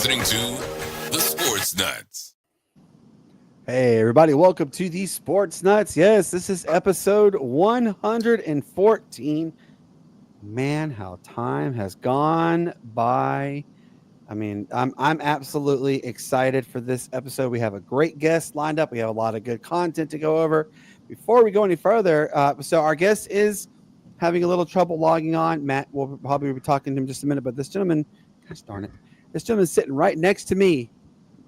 listening to the Sportz Nuts. Hey, everybody, welcome to the Sportz Nuts. Yes, this is episode 114. Man, how time has gone by. I mean, I'm absolutely excited for this episode. We have a great guest lined up. We have a lot of good content to go over. Before we go any further, so our guest is having a little trouble logging on. Matt, we'll probably be talking to him in just a minute, but this gentleman, gosh darn it, this gentleman's sitting right next to me.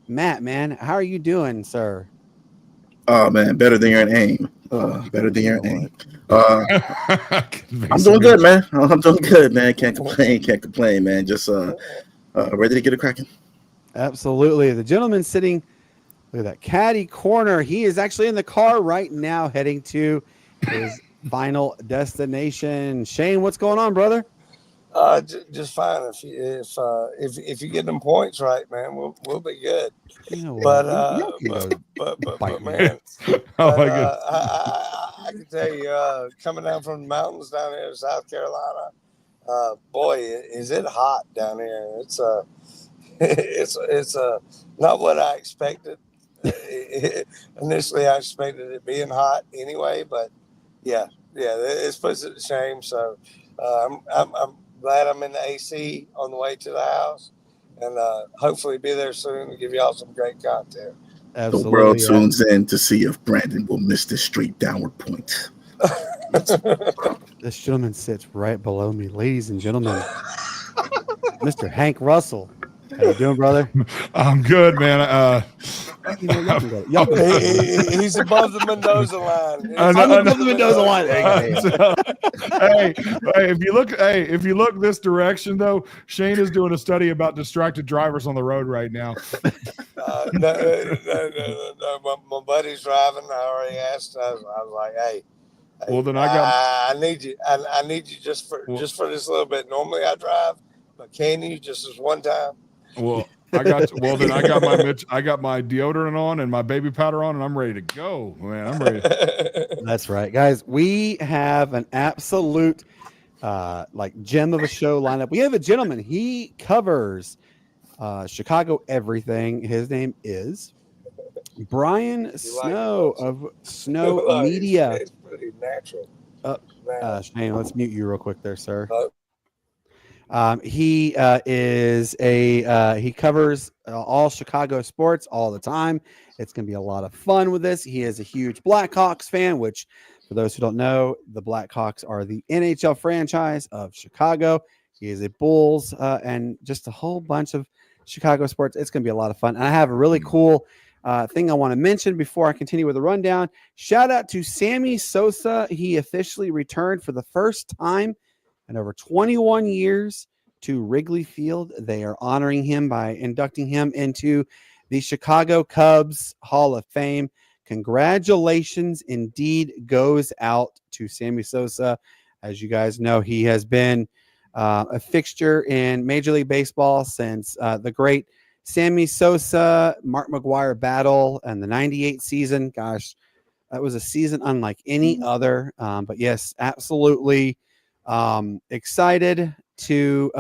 Matt, man, how are you doing, sir? Oh man, better than your aim. Better than your aim. I'm doing good, man. I'm doing good, man. Can't complain, man. Just ready to get it cracking. Absolutely. The gentleman sitting, look at that caddy corner. He is actually in the car right now, heading to his final destination. Shane, what's going on, brother? Just fine. If you get them points right, man, we'll be good. You know But man, Oh my goodness. I can tell you, coming down from the mountains down here in South Carolina, boy, is it hot down here. It's not what I expected. Initially, I expected it being hot anyway, but yeah, it's puts it to shame. So I'm glad I'm in the AC on the way to the house, and hopefully be there soon to give y'all some great content. Absolutely. The world tunes in to see if Brandon will miss this straight downward point. This gentleman sits right below me, ladies and gentlemen. Mr. Hank Russell. How you doing, brother? I'm good, man. Y'all can go. He's above the Mendoza line. I'm above the Mendoza line. Hey, if you look this direction though, Shane is doing a study about distracted drivers on the road right now. No. My buddy's driving. I already asked. I was like, hey. Well, then I need you. I need you just for this little bit. Normally I drive, but can you just this one time? Well, I got my deodorant on and my baby powder on, and I'm ready to go, man. I'm ready. That's right, guys. We have an absolute gem of a show lineup. We have a gentleman. He covers Chicago everything. His name is Brian Snow of Snow Media. It's pretty natural. Shane, let's mute you real quick there, sir. He covers all Chicago sports all the time. It's going to be a lot of fun with this. He is a huge Blackhawks fan, which for those who don't know, the Blackhawks are the NHL franchise of Chicago. He is a Bulls and just a whole bunch of Chicago sports. It's going to be a lot of fun. And I have a really cool thing I want to mention before I continue with the rundown. Shout out to Sammy Sosa. He officially returned for the first time in over 21 years to Wrigley Field. They are honoring him by inducting him into the Chicago Cubs Hall of Fame. Congratulations indeed goes out to Sammy Sosa. As you guys know, he has been a fixture in Major League Baseball since the great Sammy Sosa, Mark McGwire battle and the 98 season. Gosh, that was a season unlike any other. But yes, absolutely. Excited to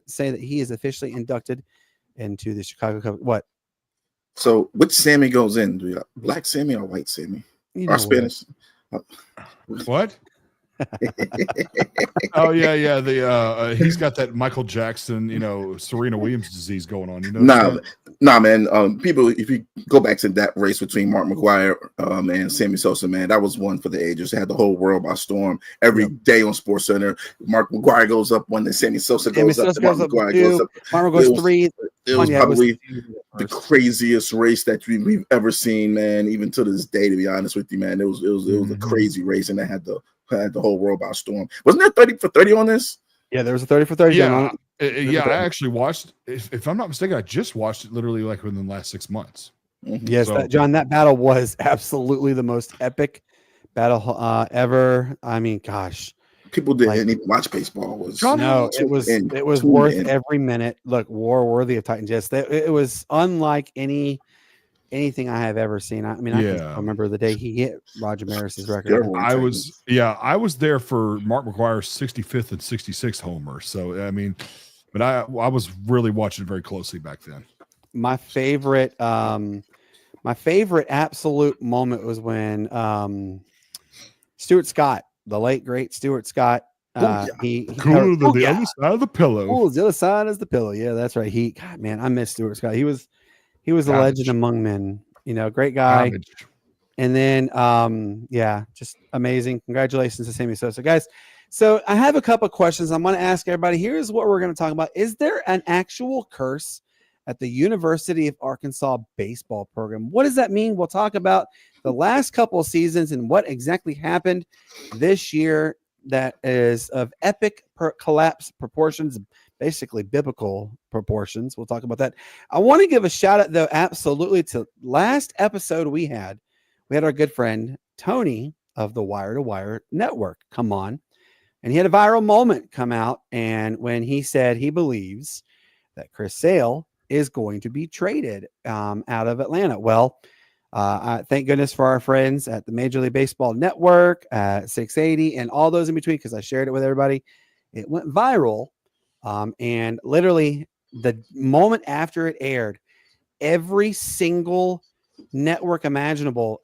say that he is officially inducted into the Chicago Cubs. What? So, which Sammy goes in? Do we got black Sammy or white Sammy? Or Spanish? What? Oh yeah. The he's got that Michael Jackson, Serena Williams disease going on. Nah, man. People, if you go back to that race between Mark McGwire and Sammy Sosa, man, that was one for the ages. It had the whole world by storm. Every day on SportsCenter, Mark McGwire goes up one, then Sammy Sosa goes up. Mark McGwire goes up. Mark goes three. It was probably the craziest race that we've ever seen, man. Even to this day, to be honest with you, man, it was a crazy race, and that had the whole world by storm. Wasn't there 30 for 30 on this? Yeah, there was a 30 for 30. Yeah, I actually watched. If I'm not mistaken, I just watched it literally like within the last 6 months. Mm-hmm. Yes, John, that battle was absolutely the most epic battle ever. I mean, gosh. People didn't even watch baseball. It was worth every minute. Look, war worthy of Titans. Yes, it was unlike anything I have ever seen. I mean, I can remember the day he hit Roger Maris's record. I was there for Mark McGwire's 65th and 66th homer. So I mean, but I was really watching very closely back then. my favorite absolute moment was when Stuart Scott, the late great Stuart Scott, he Cooler than the yeah. other side of the pillow. Oh, the other side is the pillow. Yeah, that's right. God, man, I miss Stuart Scott. He was a Garbage. legend among men. Great guy. Garbage. And then, yeah, just amazing. Congratulations to Sammy Sosa, guys. So I have a couple of questions I'm going to ask everybody. Here's what we're going to talk about. Is there an actual curse at the University of Arkansas baseball program? What does that mean? We'll talk about the last couple of seasons and what exactly happened this year that is of epic collapse proportions, basically biblical proportions. We'll talk about that. I want to give a shout out, though, absolutely to last episode we had our good friend Tony of the Wire to Wire Network come on, and he had a viral moment come out. And when he said he believes that Chris Sale is going to be traded out of Atlanta. Well, thank goodness for our friends at the Major League Baseball Network, 680, and all those in between, because I shared it with everybody. It went viral. And literally the moment after it aired, every single network imaginable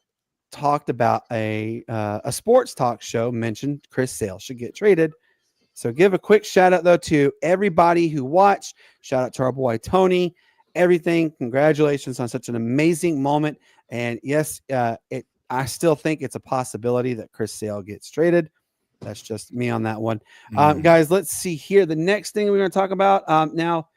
talked about a sports talk show mentioned Chris Sale should get traded. So give a quick shout out, though, to everybody who watched. Shout out to our boy Tony. Everything. Congratulations on such an amazing moment. And yes, I still think it's a possibility that Chris Sale gets traded. That's just me on that one. Guys, let's see here. The next thing we're going to talk about now,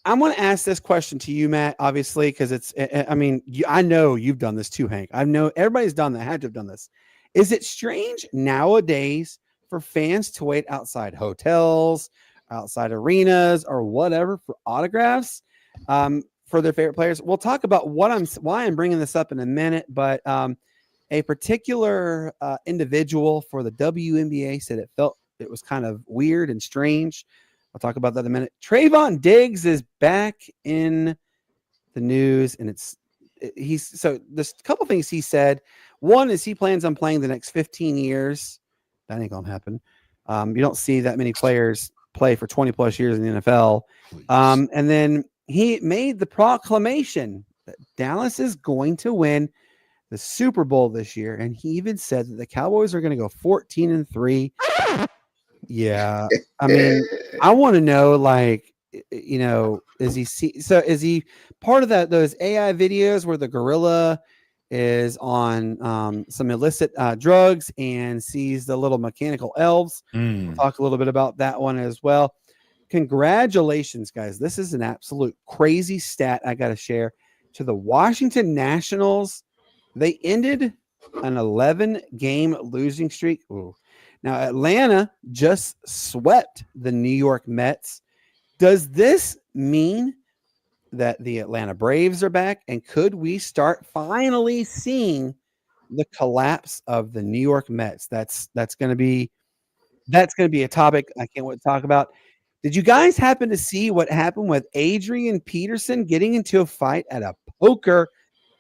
I'm going to ask this question to you, Matt, obviously, because I know you've done this too, Hank. I know everybody's done that, had to have done this. Is it strange nowadays for fans to wait outside hotels, outside arenas, or whatever for autographs for their favorite players? We'll talk about why I'm bringing this up in a minute, but a particular individual for the WNBA said it felt it was kind of weird and strange. I'll talk about that in a minute. Trayvon Diggs is back in the news, and there's a couple things he said. One is he plans on playing the next 15 years. That ain't gonna happen. You don't see that many players play for 20 plus years in the NFL. And then he made the proclamation that Dallas is going to win the Super Bowl this year, and he even said that the Cowboys are going to go 14-3. Yeah, I mean, I want to know, is he part of those AI videos where the gorilla is on some illicit drugs and sees the little mechanical elves? We'll talk a little bit about that one as well. Congratulations, guys. This is an absolute crazy stat I got to share. To the Washington Nationals, they ended an 11-game losing streak. Ooh. Now, Atlanta just swept the New York Mets. Does this mean that the Atlanta Braves are back? And could we start finally seeing the collapse of the New York Mets? That's going to be a topic I can't wait to talk about. Did you guys happen to see what happened with Adrian Peterson getting into a fight at a poker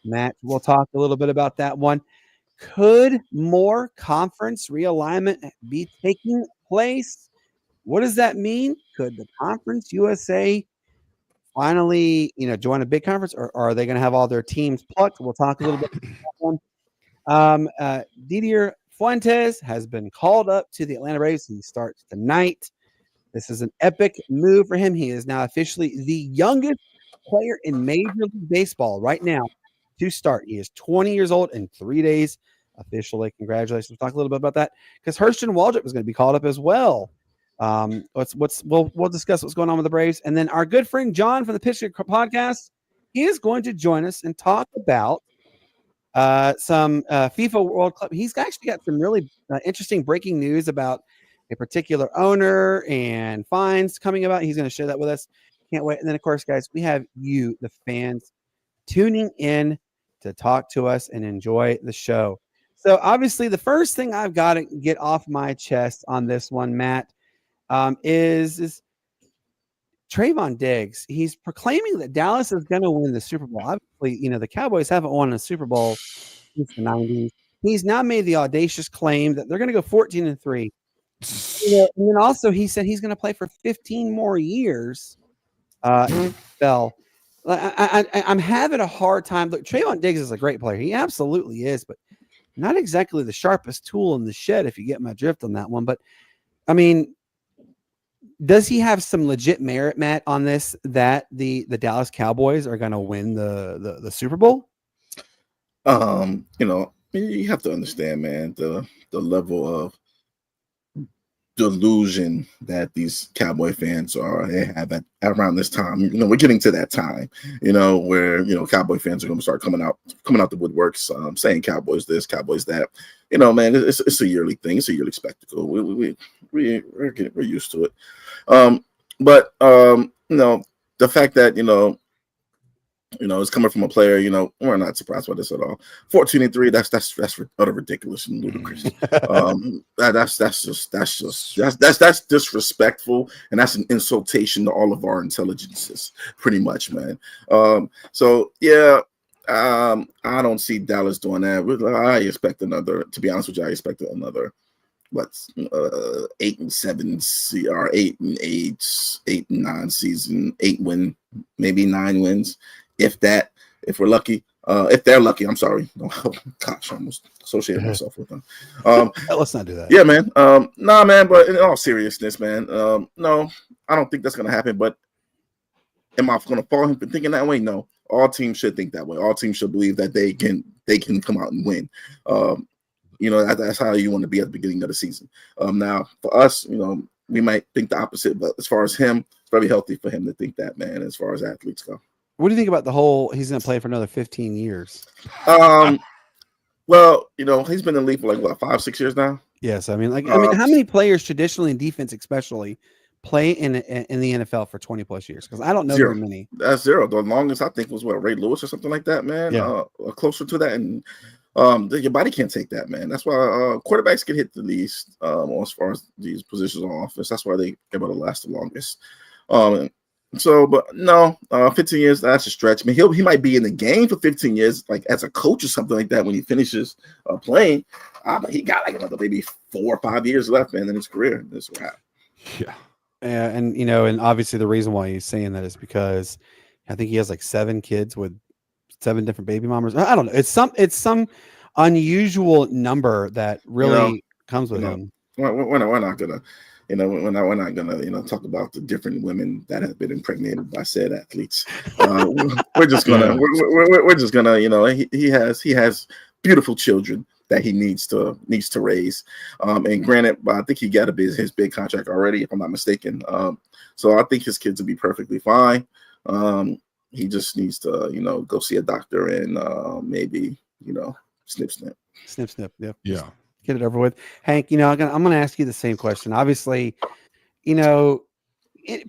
match? We'll talk a little bit about that one. Could more conference realignment be taking place? What does that mean? Could the Conference USA finally, join a big conference, or are they going to have all their teams plucked? We'll talk a little bit about that one. Didier Fuentes has been called up to the Atlanta Braves. He starts tonight. This is an epic move for him. He is now officially the youngest player in Major League Baseball right now to start. He is 20 years old in 3 days officially. Congratulations. We'll talk a little bit about that because Hurston Waldrop is going to be called up as well. We'll discuss what's going on with the Braves. And then our good friend John from the Pitcher Podcast, he is going to join us and talk about some FIFA World Cup. He's actually got some really interesting breaking news about a particular owner and fines coming about. He's going to share that with us. Can't wait. And then, of course, guys, we have you, the fans, tuning in to talk to us and enjoy the show. So, obviously, the first thing I've got to get off my chest on this one, Matt, is Trayvon Diggs. He's proclaiming that Dallas is going to win the Super Bowl. Obviously, the Cowboys haven't won a Super Bowl since the 90s. He's now made the audacious claim that they're going to go 14-3. And then also he said he's going to play for 15 more years. Fell. I'm having a hard time. Look, Trayvon Diggs is a great player. He absolutely is, but not exactly the sharpest tool in the shed, if you get my drift on that one. But I mean, does he have some legit merit, Matt, on this that the Dallas Cowboys are going to win the Super Bowl? You know, you have to understand, man, the level of delusion that these Cowboy fans have at around this time. You know, we're getting to that time, you know, where, you know, Cowboy fans are going to start coming out the woodworks, saying Cowboys this, Cowboys that. You know, man, it's a yearly thing. It's a yearly spectacle. We're used to it. But you know, the fact that, you know, it's coming from a player, you know, we're not surprised by this at all. 14-3, that's utter ridiculous and ludicrous. That's disrespectful, and that's an insultation to all of our intelligences, pretty much, man. So yeah, I don't see Dallas doing that. I expect another, to be honest with you, I expect another 8-7 or 8-8, 8-9 season, 8 win, maybe 9 wins. If we're lucky, if they're lucky, I'm sorry. Oh, gosh, I almost associated myself with them. Let's not do that. Yeah, man. Nah, man. But in all seriousness, man, no, I don't think that's gonna happen. But am I gonna follow him for thinking that way? No. All teams should think that way. All teams should believe that they can come out and win. You know, that's how you want to be at the beginning of the season. Now for us, you know, we might think the opposite, but as far as him, it's very healthy for him to think that, man. As far as athletes go. What do you think about the whole he's going to play for another 15 years? Well, you know, he's been in the league for like what, 5-6 years now. Yes, I mean, how many players traditionally in defense, especially, play in the NFL for 20 plus years? Because I don't know very many. That's zero. The longest I think was what, Ray Lewis or something like that, man. Yeah. Closer to that, and your body can't take that, man. That's why quarterbacks get hit the least as far as these positions on offense. That's why they're able to last the longest. So, but no, 15 years, that's a stretch. I mean, he might be in the game for 15 years, like as a coach or something like that when he finishes playing. But he got like another maybe 4 or 5 years left, man, in his career. That's wrap. Yeah. And, you know, and obviously the reason why he's saying that is because I think he has like 7 kids with 7 different baby mamas. I don't know. It's some unusual number that really comes with him. We're not gonna. You know, we're not gonna, you know, talk about the different women that have been impregnated by said athletes. We're just gonna, you know, he has beautiful children that he needs to raise. And granted, I think he got his big contract already, if I'm not mistaken. So I think his kids will be perfectly fine. He just needs to, you know, go see a doctor and maybe, you know, snip. Yep. Yeah. Get it over with. Hank, you know, I'm going to ask you the same question. Obviously, you know,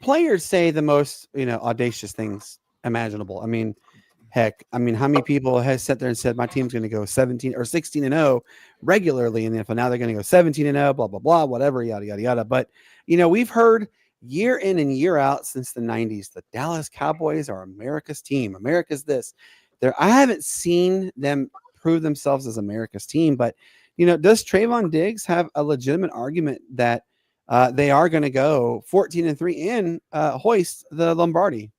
players say the most, you know, audacious things imaginable. I mean, heck, how many people have sat there and said, my team's going to go 17 or 16-0 regularly in the NFL. Now they're going to go 17-0, blah, blah, blah, whatever, yada, yada, yada. But, you know, we've heard year in and year out since the 90s, the Dallas Cowboys are America's team. America's this. I haven't seen them prove themselves as America's team, but you know, does Trayvon Diggs have a legitimate argument that they are going to go 14-3 and hoist the Lombardi?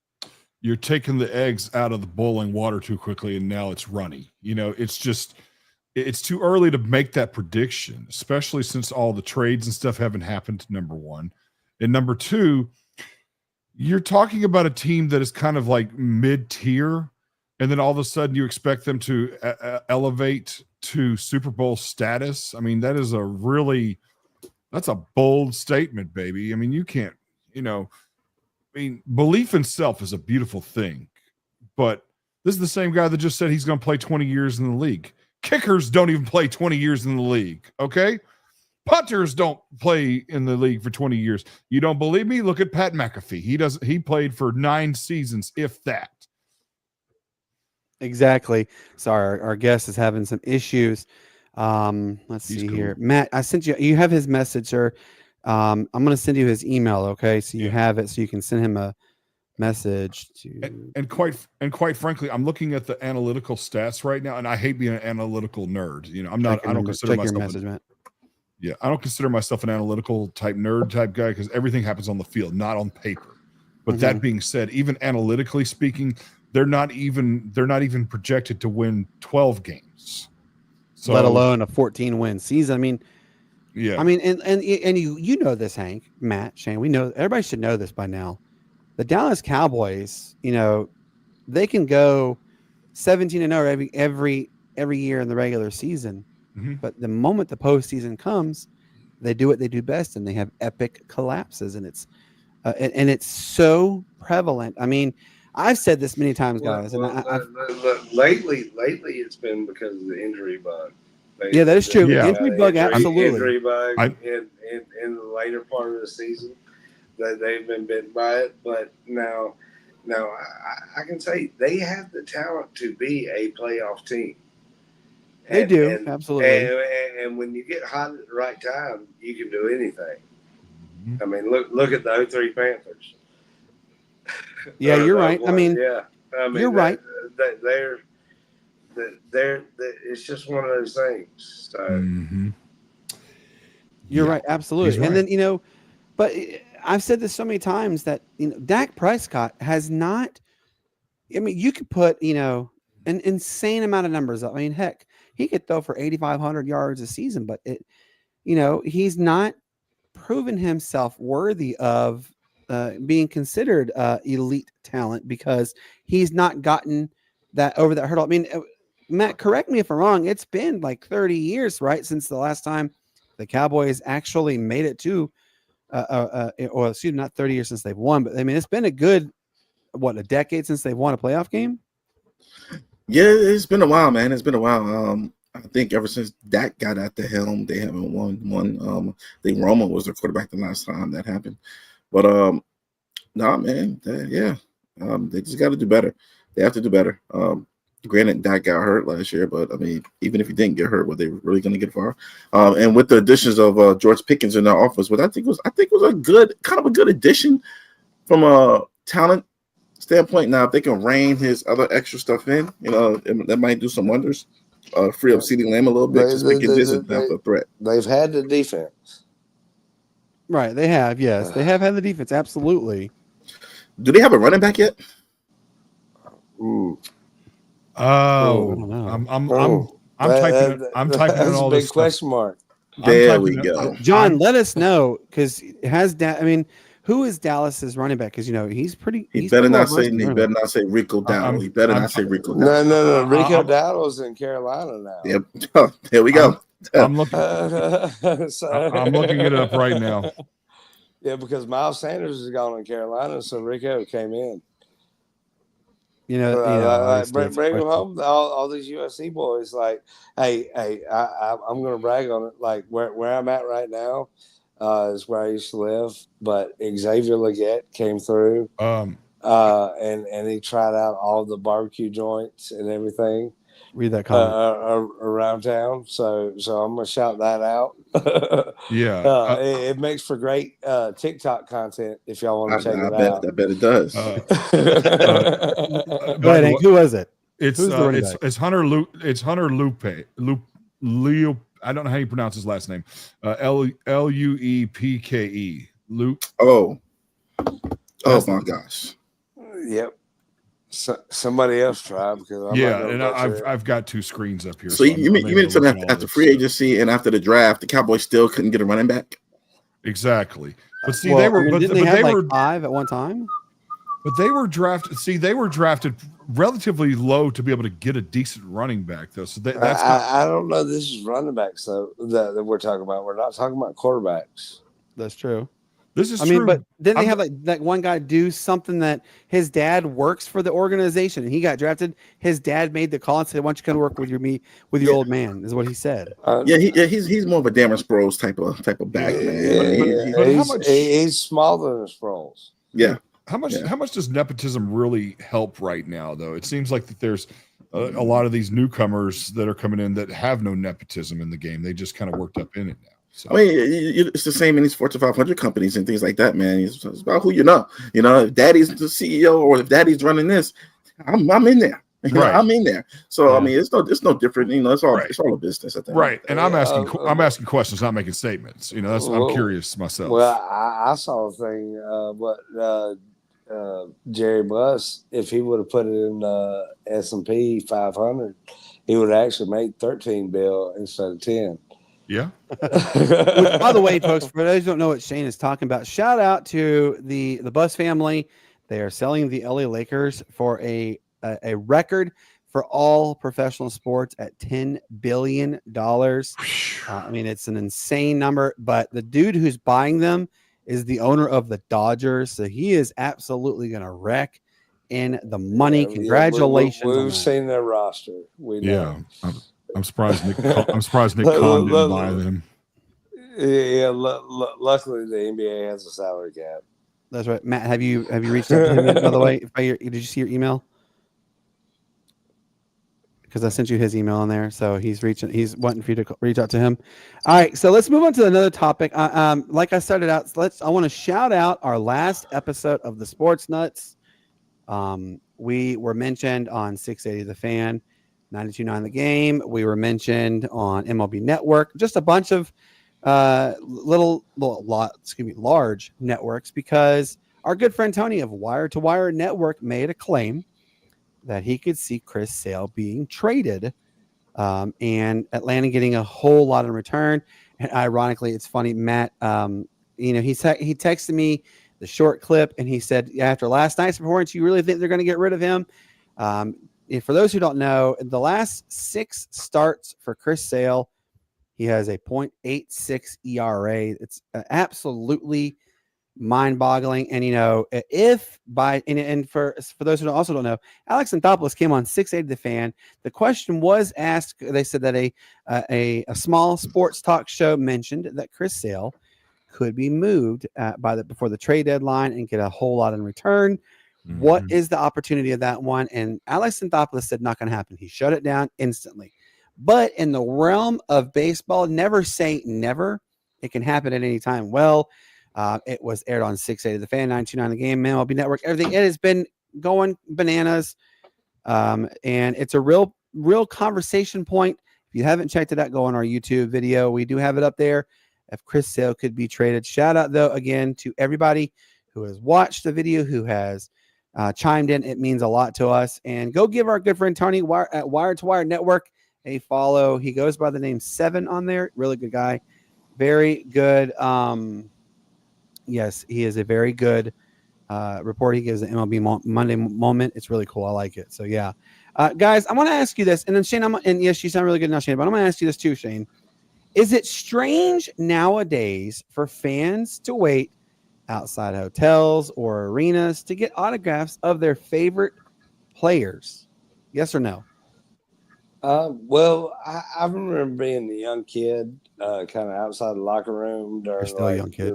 You're taking the eggs out of the boiling water too quickly, and now it's runny. You know, it's too early to make that prediction, especially since all the trades and stuff haven't happened, number one. And number two, you're talking about a team that is kind of like mid-tier, and then all of a sudden you expect them to elevate to Super Bowl status. I mean, that's a bold statement, baby. I mean, you can't, you know, belief in self is a beautiful thing, but this is the same guy that just said he's going to play 20 years in the league. Kickers don't even play 20 years in the league. Okay. Punters don't play in the league for 20 years. You don't believe me? Look at Pat McAfee. He played for 9 seasons, if that. Exactly. Sorry, our guest is having some issues. Let's see here. Matt, I sent you have his message, sir. I'm going to send you his email, okay? So you have it, so you can send him a message to and quite frankly, I'm looking at the analytical stats right now, and I hate being an analytical nerd. You know, I don't consider myself Yeah, I don't consider myself an analytical type nerd type guy because everything happens on the field, not on paper. But that being said, even analytically speaking, they're not even projected to win 12 games. So, let alone a 14-win season. I mean, yeah. I mean, and you know this, Hank, Matt, Shane. We know, everybody should know this by now. The Dallas Cowboys, you know, they can go 17-0 every year in the regular season, but the moment the postseason comes, they do what they do best, and they have epic collapses, and it's so prevalent. I mean, I've said this many times, guys, lately it's been because of the injury bug. Yeah, that is true. Yeah. Injury bug, absolutely. Injury bug in the later part of the season that they've been bitten by it. But now I can say they have the talent to be a playoff team. They do, absolutely. And when you get hot at the right time, you can do anything. I mean, look at the 03 Panthers. Yeah, you're right. I mean, you're right. They're it's just one of those things. So. You're right, absolutely. Right. And then, you know, but I've said this so many times that, you know, Dak Prescott has not. I mean, you could put, you know, an insane amount of numbers up. I mean, heck, he could throw for 8,500 yards a season, but you know, he's not proven himself worthy of being considered elite talent because he's not gotten that over that hurdle. I mean, Matt, correct me if I'm wrong. It's been like 30 years, right, since the last time the Cowboys actually made it to, or excuse me, not 30 years since they've won, but I mean, it's been a good, a decade since they've won a playoff game. Yeah, it's been a while, man. It's been a while. I think ever since Dak got at the helm, they haven't won one. I think Romo was their quarterback the last time that happened. But nah, man, they just got to do better. They have to do better. Granted, Dak got hurt last year, but I mean, even if he didn't get hurt, were they really going to get far? And with the additions of George Pickens in their offense, what I think was a good addition from a talent standpoint. Now, if they can rein his other extra stuff in, you know, that might do some wonders. Free up CeeDee Lamb a little bit, just make it a threat. They've had the defense. Right, they have. Yes, they have had the defense. Absolutely. Do they have a running back yet? I'm typing in all this big question mark. There we go. John, let us know, because I mean, who is Dallas's running back? Because you know he's pretty. He better not say Rico Dowdle. He better not say Rico Dowdle. No. Rico Dowdle's in Carolina now. Yep. There we go. I'm looking it up right now. Yeah, because Miles Sanders is gone in Carolina, so Rico came in. You know, bring him home. All these USC boys, like, hey, I'm going to brag on it. Like where I'm at right now is where I used to live, but Xavier Legette came through, and he tried out all the barbecue joints and everything. Read that comment around town, so I'm gonna shout that out. Yeah, it makes for great TikTok content if y'all want to check it out. I bet it does. But who is it? It's Hunter Luke. It's Hunter Leo. I don't know how you pronounce his last name. Luepke. Luke. Oh my gosh. Yep. So, somebody else try, because I've got two screens up here. So you mean to tell me after free agency and after the draft, the Cowboys still couldn't get a running back? Exactly. But see, they were 5 at one time. But they were drafted. See, they were drafted relatively low to be able to get a decent running back, though. So that's I don't know. This is running backs, though, that we're talking about. We're not talking about quarterbacks. That's true. This is true. I mean, but didn't they have that one guy do something that his dad works for the organization and he got drafted? His dad made the call and said, "Why don't you come work with your old man?" Is what he said. He's more of a Darren Sproles type of back man. He's smaller than Sproles. Yeah. How much does nepotism really help right now, though? It seems like that there's a lot of these newcomers that are coming in that have no nepotism in the game. They just kind of worked up in it now. So. I mean, it's the same in these Fortune 500 companies and things like that, man. It's about who you know. You know, if daddy's the CEO or if daddy's running this, I'm in there. Right. I'm in there. So I mean, it's no different. You know, it's all a business at that. Right. And I'm asking questions, not making statements. You know, I'm curious myself. Well, I saw a thing. Jerry Buss, if he would have put it in S&P 500, he would have actually made 13 bill instead of 10. Yeah. Which, by the way, folks, for those who don't know what Shane is talking about, shout out to the Buss family. They are selling the LA Lakers for a record for all professional sports at $10 billion. I mean, it's an insane number, but the dude who's buying them is the owner of the Dodgers. So he is absolutely going to wreck in the money. Congratulations. We've seen their roster. We know. Yeah. I'm surprised Nick Khan didn't buy them. Yeah, luckily the NBA has a salary cap. That's right. Matt, have you reached out to him yet, by the way? Did you see your email? Because I sent you his email in there. So he's wanting for you to reach out to him. All right. So let's move on to another topic. Like I started out, I want to shout out our last episode of the Sportz Nutz. We were mentioned on 680 The Fan, 92.9 The Game. We were mentioned on MLB Network, just a bunch of large networks, because our good friend Tony of Wire to Wire Network made a claim that he could see Chris Sale being traded, and Atlanta getting a whole lot in return. And ironically, it's funny, Matt, he texted me the short clip, and he said, after last night's performance, you really think they're going to get rid of him? For those who don't know, in the last 6 starts for Chris Sale, he has a .86 ERA. It's absolutely mind-boggling. And for those who also don't know, Alex Anthopoulos came on 680 The Fan. The question was asked. They said that a small sports talk show mentioned that Chris Sale could be moved before the trade deadline and get a whole lot in return. Mm-hmm. What is the opportunity of that one? And Alex Anthopoulos said not going to happen. He shut it down instantly. But in the realm of baseball, never say never. It can happen at any time. Well, it was aired on 680 The Fan, 92.9 The Game, MLB Network, everything. It has been going bananas. And it's a real conversation point. If you haven't checked it out, go on our YouTube video. We do have it up there. If Chris Sale could be traded. Shout out, though, again, to everybody who has watched the video, who has chimed in. It means a lot to us. And go give our good friend Tony at Wire to Wire Network a follow. He goes by the name 7 on there. Really good guy. Very good. Yes, he is a very good report. He gives the MLB Monday moment. It's really cool. I like it. So, yeah. Guys, I want to ask you this. And then, Shane, yes, you sound really good now, Shane, but I'm going to ask you this too, Shane. Is it strange nowadays for fans to wait outside hotels or arenas to get autographs of their favorite players? Yes or no? Well, I remember being a young kid, kind of outside the locker room during still a young kid.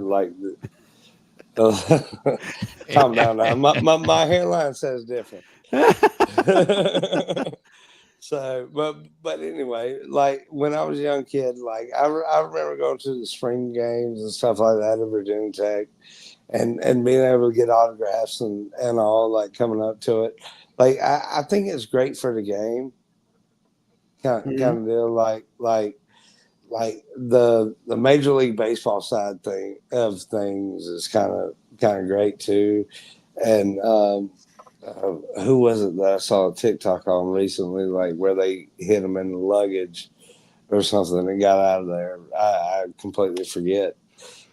Calm down now. My hairline says different. So, but anyway, like when I was a young kid, like I remember going to the spring games and stuff like that at Virginia Tech, and being able to get autographs and all, like coming up to it. Like I think it's great for the game. Kind of deal, like the Major League Baseball side of things is kind of great too. And who was it that I saw a TikTok on recently, like where they hit them in the luggage or something and got out of there? I completely forget.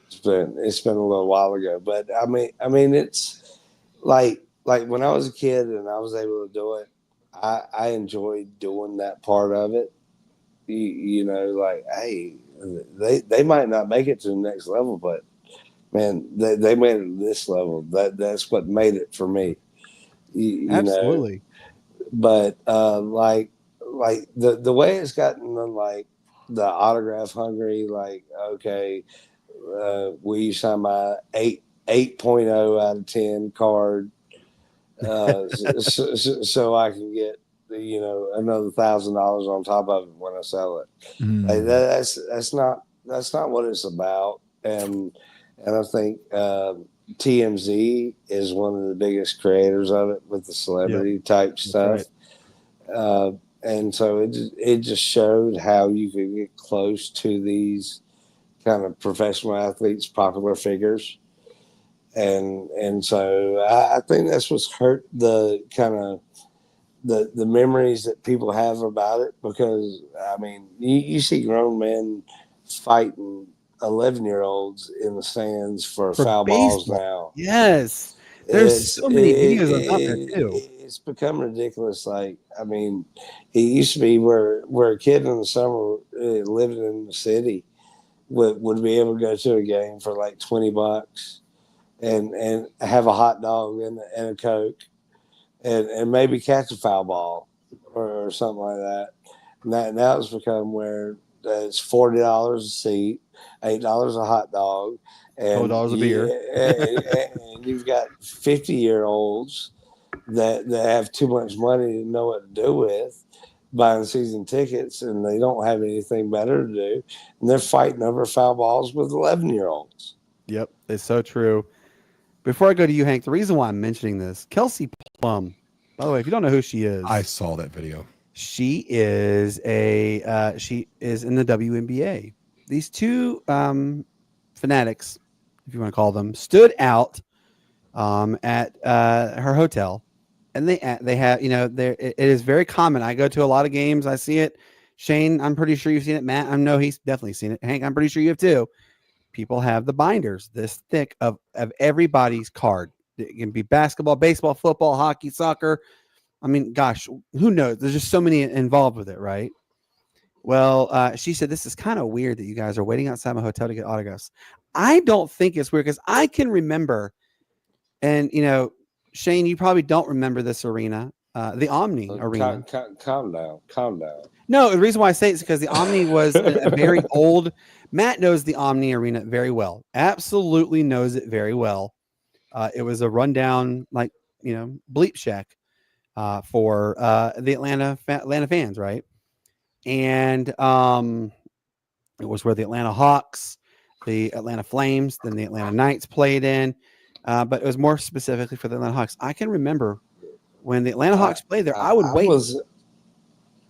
It's been a little while ago, but I mean it's like when I was a kid and I was able to do it, I enjoyed doing that part of it. You know, like, hey, they might not make it to the next level, but man, they made it to this level. That's what made it for me. You Absolutely. Know? But like the way it's gotten, like the autograph hungry, like, okay, will you sign my 8.0 out of 10 card? So I can get another $1,000 on top of it when I sell it. Like that's not what it's about. And I think TMZ is one of the biggest creators of it with the celebrity type stuff. Right. And so it just showed how you could get close to these kind of professional athletes, popular figures. and so I think that's what's hurt the kind of the memories that people have about it, because I mean you see grown men fighting 11-year-olds in the stands for foul balls baseball. now. Yes. There's so many videos out there too. It's become ridiculous. Like, I mean, it used to be where a kid in the summer living in the city would be able to go to a game for like $20 and have a hot dog and a Coke and maybe catch a foul ball or something like that. Now it's become where it's $40 a seat, $8 a hot dog, and $12 a beer. and you've got 50-year-olds that have too much money to know what to do with, buying season tickets, and they don't have anything better to do, and they're fighting over foul balls with 11-year-olds. Yep, it's so true. Before I go to you, Hank, the reason why I'm mentioning this, Kelsey Plum. By the way, if you don't know who she is, I saw that video. She is she is in the WNBA. These two fanatics, if you want to call them, stood out at her hotel, and they have, you know, there it is very common. I go to a lot of games, I see it. Shane, I'm pretty sure you've seen it. Matt, I know he's definitely seen it. Hank, I'm pretty sure you have too. People have the binders this thick of everybody's card. It can be basketball, baseball, football, hockey, soccer. I mean, gosh, who knows? There's just so many involved with it, right? Well, she said, this is kind of weird that you guys are waiting outside my hotel to get autographs. I don't think it's weird because I can remember, and, you know, Shane, you probably don't remember this arena, the Omni Arena. Calm down. No, the reason why I say it is because the Omni was a very old. Matt knows the Omni Arena very well. Absolutely knows it very well. It was a rundown, like, you know, bleep shack for the Atlanta fans, right? And it was where the Atlanta Hawks, the Atlanta Flames, then the Atlanta Knights played in. But it was more specifically for the Atlanta Hawks. I can remember when the Atlanta Hawks played there, I would wait.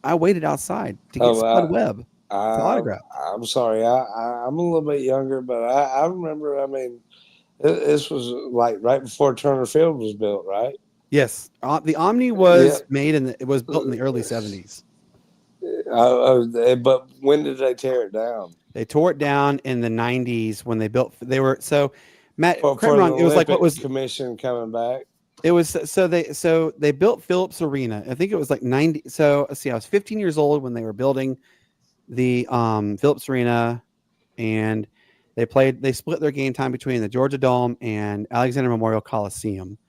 I waited outside to get Spud Webb to autograph. I'm sorry. I'm a little bit younger, but I remember, I mean, this was like right before Turner Field was built, right? Yes. The Omni was made it was built in the early 70s. But when did they tear it down? They tore it down in the 90s when they built. They were so Matt. For wrong, it was like what was commission coming back? It was so they built Phillips Arena. I think it was like 90. So let's see, I was 15 years old when they were building the Phillips Arena, and they split their game time between the Georgia Dome and Alexander Memorial Coliseum.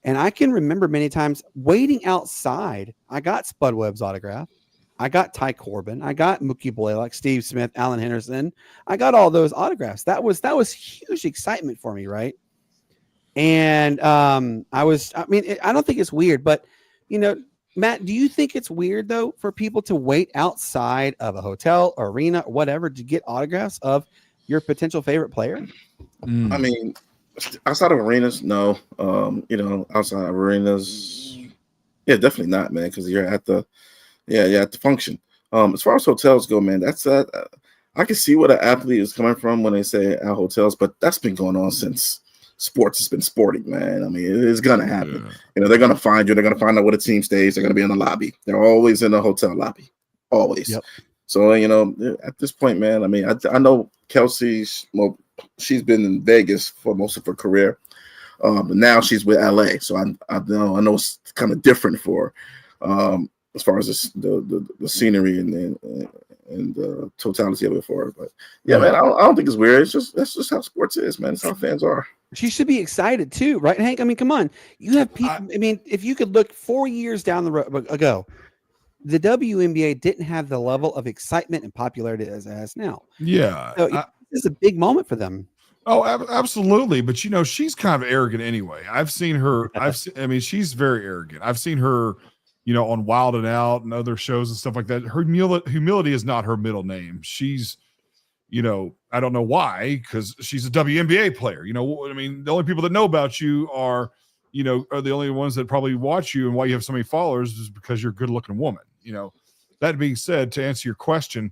And I can remember many times waiting outside. I got Spud Webb's autograph. I got Ty Corbin. I got Mookie Blaylock, Steve Smith, Alan Henderson. I got all those autographs. That was huge excitement for me, right? And I don't think it's weird, but, you know, Matt, do you think it's weird, though, for people to wait outside of a hotel or arena or whatever to get autographs of your potential favorite player? I mean, outside of arenas, no. You know, outside of arenas, yeah, definitely not, man, because you're at the function. As far as hotels go, man, that's I can see where the athlete is coming from when they say at hotels, but that's been going on since sports has been sporting, man. I mean, it's gonna happen. Yeah. You know, they're gonna find you. They're gonna find out where the team stays. They're gonna be in the lobby. They're always in the hotel lobby, always. Yep. So, you know, at this point, man, I mean, I know Kelsey's. Well, she's been in Vegas for most of her career, but now she's with LA. So I know it's kind of different for as far as the scenery and the totality of it for her. But yeah, man, I don't think it's weird. That's just how sports is, man. It's how fans are. She should be excited too, right, Hank? I mean, come on. You have people. I mean, if you could look 4 years down the road ago, the WNBA didn't have the level of excitement and popularity as it has now. Yeah, so this is a big moment for them. Oh, absolutely. But, you know, she's kind of arrogant anyway. I've seen her. I mean, she's very arrogant. I've seen her, you know, on Wild and Out and other shows and stuff like that. Her humility is not her middle name. She's, you know, I don't know why, because she's a WNBA player. You know, I mean, the only people that know about you are the only ones that probably watch you, and why you have so many followers is because you're a good-looking woman. You know, that being said, to answer your question,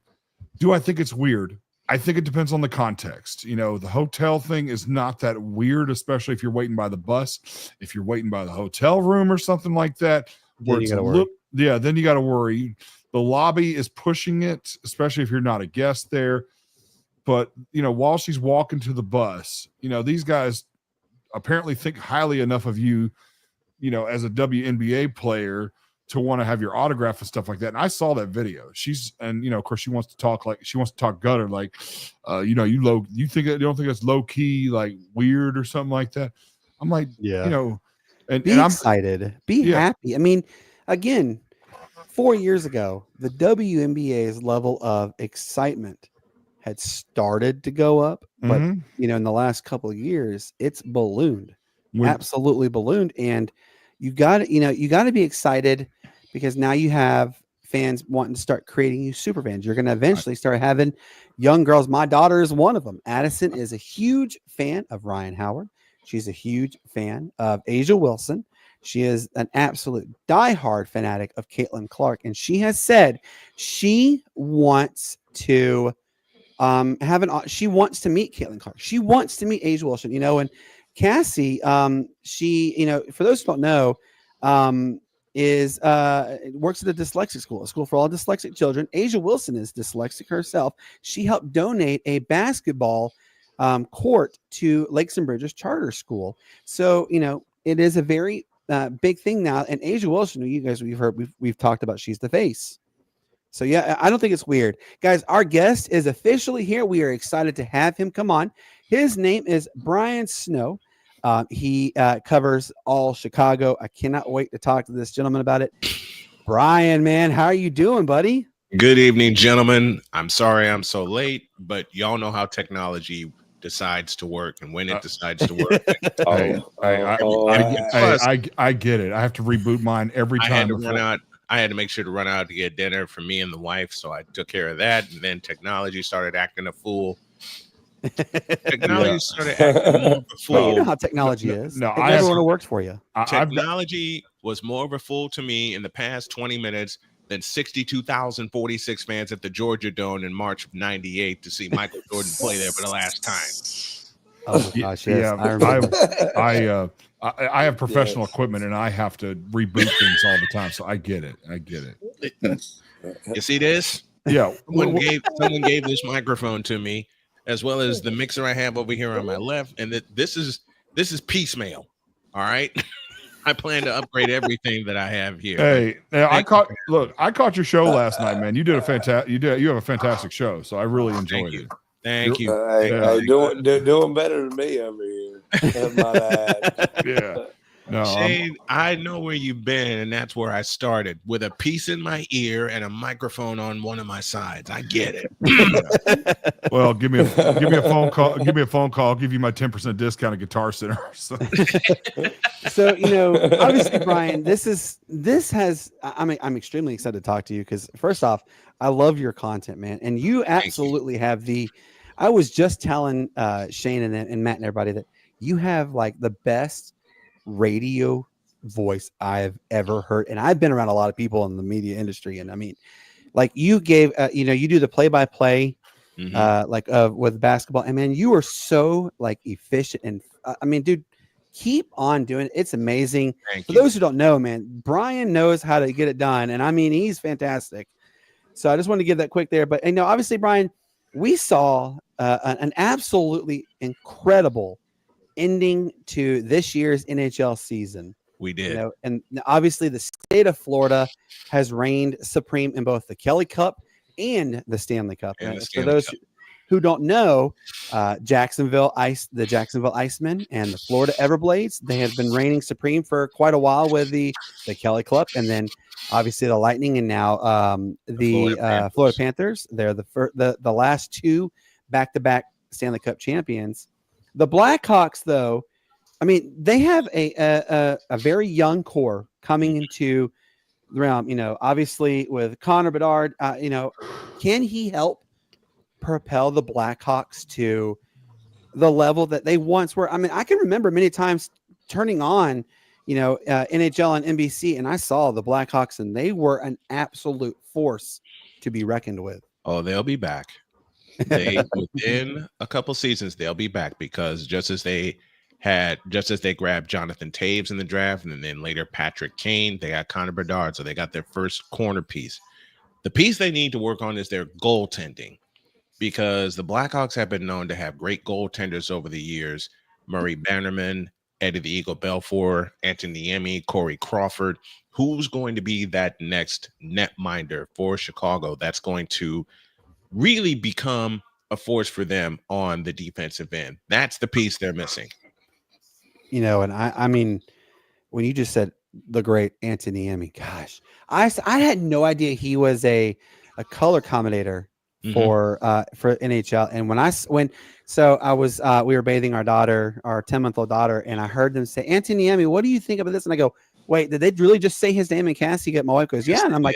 do I think it's weird? I think it depends on the context. You know, the hotel thing is not that weird, especially if you're waiting by the bus. If you're waiting by the hotel room or something like that, Then you gotta worry. then you got to worry. The lobby is pushing it, especially if you're not a guest there. But, you know, while she's walking to the bus, you know, these guys apparently think highly enough of you, you know, as a WNBA player to want to have your autograph and stuff like that. And I saw that video. You know, of course she wants to talk gutter, like, you know, you don't think that's low key, like weird or something like that. I'm like, Yeah. you know, and Be I'm excited. Be happy. I mean, again, 4 years ago, the WNBA's level of excitement had started to go up, but you know, in the last couple of years, it's ballooned, absolutely ballooned. And you got to be excited because now you have fans wanting to start creating you super fans. You're going to eventually start having young girls. My daughter is one of them. Addison is a huge fan of Ryan Howard. She's a huge fan of Asia Wilson. She is an absolute diehard fanatic of Caitlin Clark. And she has said she wants to she wants to meet Caitlin Clark. She wants to meet Asia Wilson, you know, and Cassie, she, you know, for those who don't know, works at a dyslexic school, a school for all dyslexic children. Asia Wilson is dyslexic herself. She helped donate a basketball court to Lakes and Bridges Charter School. So, you know, it is a very big thing now. And Asia Wilson, you guys, we've talked about, she's the face. So yeah, I don't think it's weird. Guys, our guest is officially here. We are excited to have him come on. His name is Brian Snow. He covers all Chicago. I cannot wait to talk to this gentleman about it. Brian, man, how are you doing, buddy? Good evening, gentlemen. I'm sorry I'm so late, but y'all know how technology decides to work and when it decides to work. I get it. I have to reboot mine every time. I had to make sure to run out to get dinner for me and the wife, so I took care of that. And then technology started acting a fool. Started acting more of a fool. Well, you know how technology is. No, everyone works for you. Technology was more of a fool to me in the past 20 minutes than 62,046 fans at the Georgia Dome in March of '98 to see Michael Jordan play there for the last time. Oh gosh, yes. Yeah, I remember. I have professional equipment and I have to reboot things all the time. So I get it. You see this? Yeah. Someone gave this microphone to me, as well as the mixer I have over here on my left. And this is piecemeal. All right. I plan to upgrade everything that I have here. Hey, I caught your show last night, man. You did a fantastic. You have a fantastic show. So I really enjoyed it. Thank you. Doing better than me over here. Yeah. No, Shane, I know where you've been, and that's where I started, with a piece in my ear and a microphone on one of my sides. I get it. Well, give me a phone call. Give me a phone call. I'll give you my 10% discount at Guitar Center. So, you know, obviously, Brian, I'm extremely excited to talk to you because first off, I love your content, man, and you absolutely have I was just telling Shane and Matt and everybody that you have like the best radio voice I've ever heard. And I've been around a lot of people in the media industry. And I mean, like you gave, you do the play-by-play with basketball. And man, you are so like efficient. And I mean, dude, keep on doing it. It's amazing. For those who don't know, man, Brian knows how to get it done. And I mean, he's fantastic. So I just wanted to give that quick there. But, obviously, Brian, we saw an absolutely incredible ending to this year's NHL season. We did. And obviously the state of Florida has reigned supreme in both the Kelly Cup and the Stanley Cup. For those who don't know, the Jacksonville Icemen and the Florida Everblades, they have been reigning supreme for quite a while with the Kelly Cup, and then obviously the Lightning, and now the Florida Panthers. They're the last two back-to-back Stanley Cup champions. The Blackhawks, though, I mean, they have a very young core coming into the realm. Obviously with Connor Bedard, can he help propel the Blackhawks to the level that they once were? I mean, I can remember many times turning on, NHL and NBC, and I saw the Blackhawks, and they were an absolute force to be reckoned with. Oh, they'll be back. They within a couple seasons they'll be back, because just as they grabbed Jonathan Taves in the draft, and then later Patrick Kane, they got Connor Bedard, so they got their first corner piece. The piece they need to work on is their goaltending, because the Blackhawks have been known to have great goaltenders over the years. Murray Bannerman, Eddie the Eagle Belfour, Anthony Niemi, Corey Crawford. Who's going to be that next netminder for Chicago that's going to really become a force for them on the defensive end? That's the piece they're missing. You know, and I mean, when you just said the great Anthony Niemi, gosh, I had no idea he was a color commentator for NHL. And we were bathing our daughter, our 10-month-old daughter, and I heard them say, Anthony Niemi, what do you think about this? And I go, wait, did they really just say his name? And Cassie get my wife goes, yeah. And I'm like,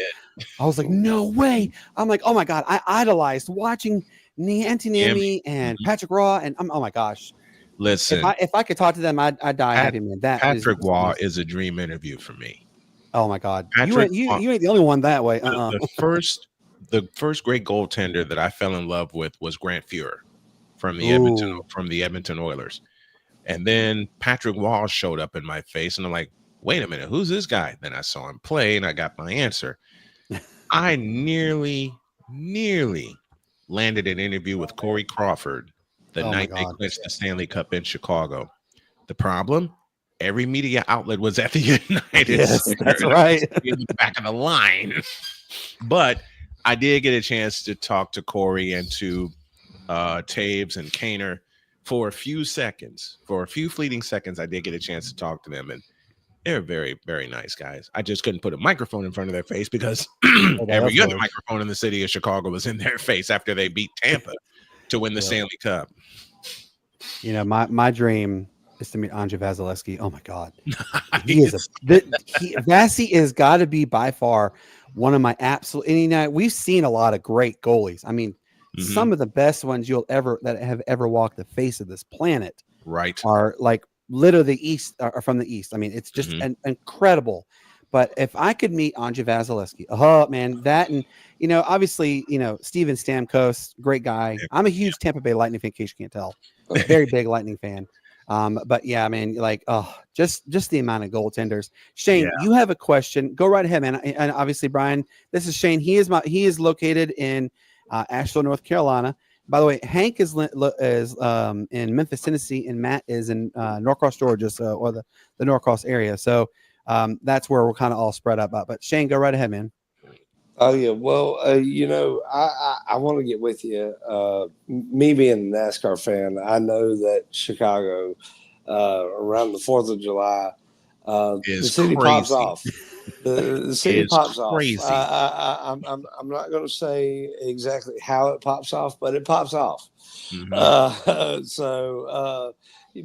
I was like, no way. I'm like, oh my God, I idolized watching Anthony Niemi and Patrick Raw, and oh my gosh. Listen, if I could talk to them, I'd die happy, man. Patrick Waugh is a dream interview for me. Oh my God, you ain't the only one that way. The first great goaltender that I fell in love with was Grant Fuhrer from the Edmonton Oilers, and then Patrick Waugh showed up in my face, and I'm like, wait a minute, who's this guy? Then I saw him play, and I got my answer. I nearly landed an interview with Corey Crawford the night they clinched the Stanley Cup in Chicago. The problem, every media outlet was at the United Center. That's right. In the back of the line. But I did get a chance to talk to Corey and to Taves and Kaner for a few fleeting seconds. I did get a chance to talk to them, and they're very, very nice guys. I just couldn't put a microphone in front of their face because every other microphone in the city of Chicago was in their face after they beat Tampa to win the Stanley Cup. You know, my dream is to meet Andre Vasilevsky. Oh my God, Vasi is got to be by far one of my absolute. And you know, we've seen a lot of great goalies. I mean, some of the best ones that have ever walked the face of this planet, right, are like literally are from the East. I mean, it's just incredible. But if I could meet Andre Vasilevsky, oh man, that, and you know, obviously, you know, Steven Stamkos, great guy. I'm a huge Tampa Bay Lightning fan, in case you can't tell. Very big Lightning fan. But yeah, man, like, just the amount of goaltenders. Shane, you have a question? Go right ahead, man. And obviously, Brian, this is Shane. He is located in Asheville, North Carolina. By the way, Hank is in Memphis, Tennessee, and Matt is in Norcross, Georgia, or the Norcross area. So that's where we're kind of all spread up. But Shane, go right ahead, man. Oh yeah, well, you know, I want to get with you. Me being a NASCAR fan, I know that Chicago around the 4th of July, the city pops off. The city pops crazy. off. I'm not going to say exactly how it pops off, but it pops off.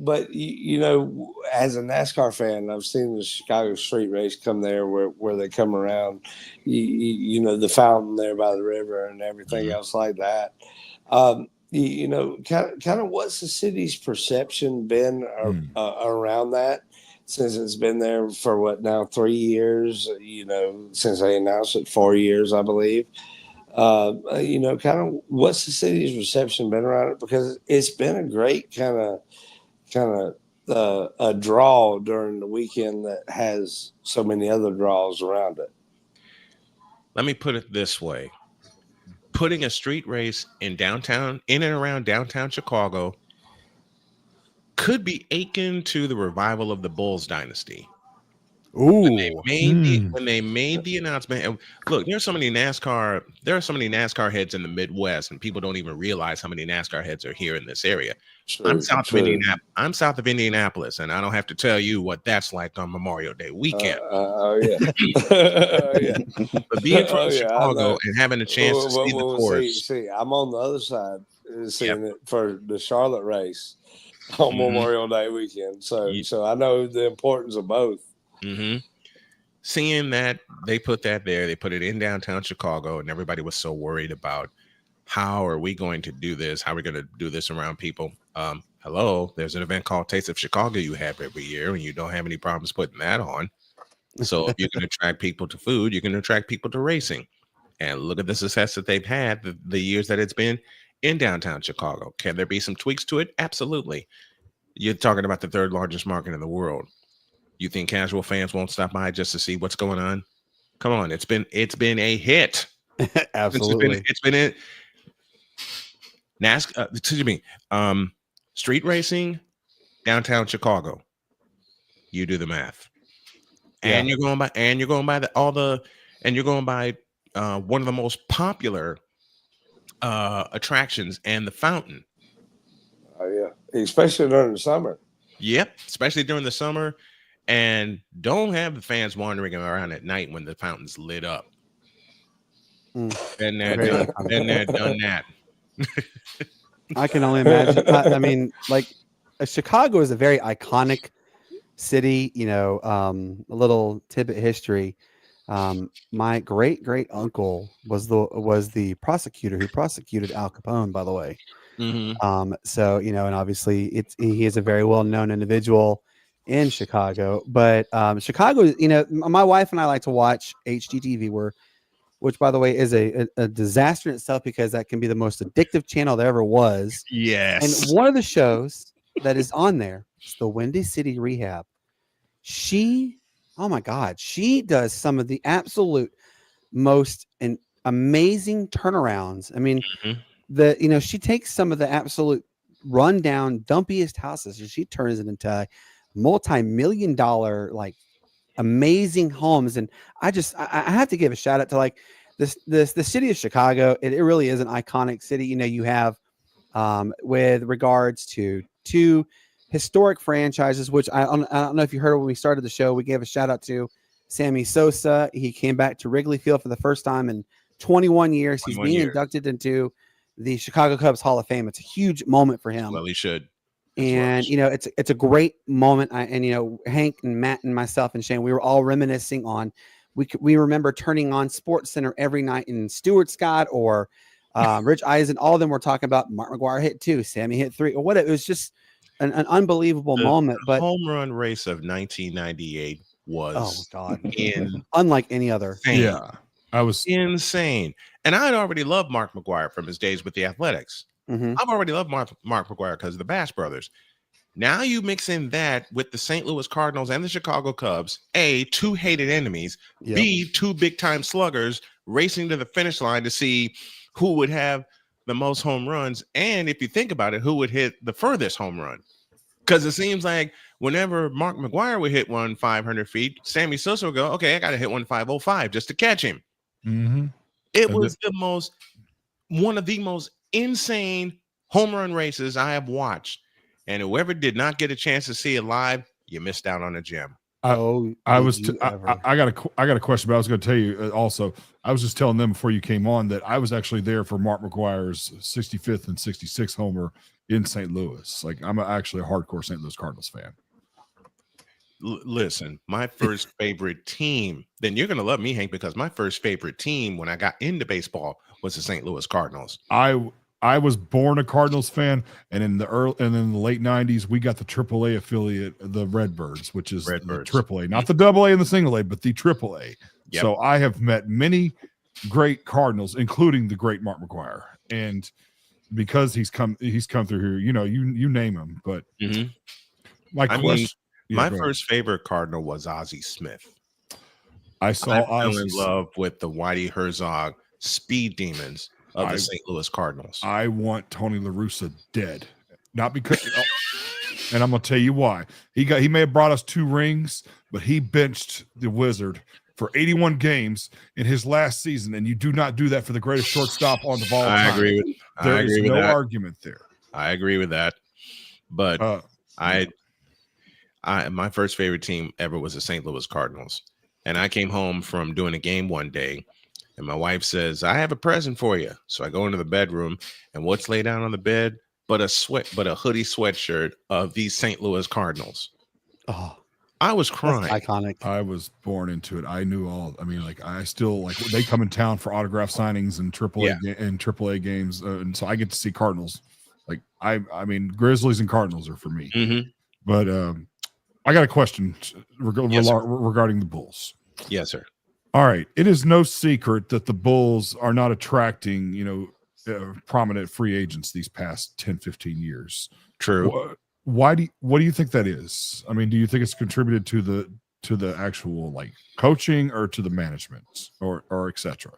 But you know, as a NASCAR fan, I've seen the Chicago street race come there where they come around, you know, the fountain there by the river and everything else like that. You know, kind of what's the city's perception been around that since it's been there for what now 3 years? You know, since they announced it, 4 years, I believe. You know, kind of what's the city's reception been around it? Because it's been a great kind of a draw during the weekend that has so many other draws around it. Let me put it this way. Putting a street race in and around downtown Chicago could be akin to the revival of the Bulls dynasty. Ooh. When they made the announcement, and look, there are so many NASCAR heads in the Midwest, and people don't even realize how many NASCAR heads are here in this area. I'm south of Indianapolis, and I don't have to tell you what that's like on Memorial Day weekend. Yeah. But being from Chicago and having a chance to see the course. See, I'm on the other side seeing it for the Charlotte race on Memorial Day weekend. So I know the importance of both. Seeing that they put that there, they put it in downtown Chicago, and everybody was so worried about how are we going to do this? How are we going to do this around people? Hello, there's an event called Taste of Chicago you have every year, and you don't have any problems putting that on. So if you can attract people to food, you can attract people to racing. And look at the success that they've had the years that it's been in downtown Chicago. Can there be some tweaks to it? Absolutely. You're talking about the third largest market in the world. You think casual fans won't stop by just to see what's going on? Come on, it's been a hit. Absolutely. It's been a NASCAR. Excuse me. Street racing, downtown Chicago. You do the math, and you're going by one of the most popular attractions and the fountain. Oh yeah, especially during the summer. Yep, especially during the summer, and don't have the fans wandering around at night when the fountain's lit up. Been there, done that. I can only imagine. I mean, like Chicago is a very iconic city. You know, a little tidbit history. My great uncle was the prosecutor who prosecuted Al Capone, by the way. So, you know, and obviously he is a very well-known individual in Chicago, but Chicago, you know, my wife and I like to watch HGTV, which by the way is a disaster in itself, because that can be the most addictive channel there ever was. Yes. And one of the shows that is on there is the Windy City Rehab. Oh my God, she does some of the absolute most amazing turnarounds. I mean, she takes some of the absolute rundown, dumpiest houses and she turns it into multi-million-dollar, like amazing homes. And I have to give a shout out to like the city of Chicago. It really is an iconic city. You know, you have with regards to two historic franchises, which I don't know if you heard when we started the show, we gave a shout out to Sammy Sosa. He came back to Wrigley Field for the first time in 21 years. He's being inducted into the Chicago Cubs Hall of Fame. It's a huge moment for him. Well, he should. And, you know, it's a great moment. And, you know, Hank and Matt and myself and Shane, we were all reminiscing on, we remember turning on Sports Center every night, and Stuart Scott or Rich Eisen, all of them were talking about Mark McGwire hit 2, Sammy hit 3, or what. It was just an unbelievable moment. But home run race of 1998 was unlike any other. Insane. Yeah, I was insane. And I had already loved Mark McGwire from his days with the Athletics. I've already loved Mark McGwire because of the Bash Brothers. Now you mix in that with the St. Louis Cardinals and the Chicago Cubs, A, two hated enemies, B, two big-time sluggers racing to the finish line to see who would have the most home runs, and if you think about it, who would hit the furthest home run. Because it seems like whenever Mark McGwire would hit one 500 feet, Sammy Sosa would go, okay, I got to hit one 505 just to catch him. It was one of the most insane home run races I have watched, and whoever did not get a chance to see it live, you missed out on a gem. I got a question, but I was going to tell you also. I was just telling them before you came on that I was actually there for Mark McGwire's 65th and 66th homer in St. Louis. Like, I'm actually a hardcore St. Louis Cardinals fan. Listen, my first favorite team. Then you're going to love me, Hank, because my first favorite team when I got into baseball was the St. Louis Cardinals. I was born a Cardinals fan, and in the late 90s, we got the AAA affiliate, the Redbirds, which is the AAA, not the AA and the single A, but the AAA. Yep. So I have met many great Cardinals, including the great Mark McGwire, and because he's come through here, you know, you name him. But my first favorite Cardinal was Ozzie Smith. I fell in love with the Whitey Herzog Speed Demons of the St. Louis Cardinals. I want Tony La Russa dead, not because, and I'm gonna tell you why. He may have brought us 2 rings, but he benched the Wizard for 81 games in his last season, and you do not do that for the greatest shortstop on the ball. I agree with. There is no argument there. I agree with that, but my first favorite team ever was the St. Louis Cardinals, and I came home from doing a game one day. And my wife says, I have a present for you. So I go into the bedroom, and what's laid down on the bed but a hoodie sweatshirt of these St. Louis Cardinals. Oh, I was crying. That's iconic. I was born into it. I knew all. I mean, like, I still, like, they come in town for autograph signings and AAA games, and so I get to see Cardinals. Like, I mean, Grizzlies and Cardinals are for me. But I got a question regarding the Bulls. Yes, sir. All right. It is no secret that the Bulls are not attracting, you know, prominent free agents these past 10, 15 years. True. What do you think that is? I mean, do you think it's contributed to the actual like coaching or to the management or etc.?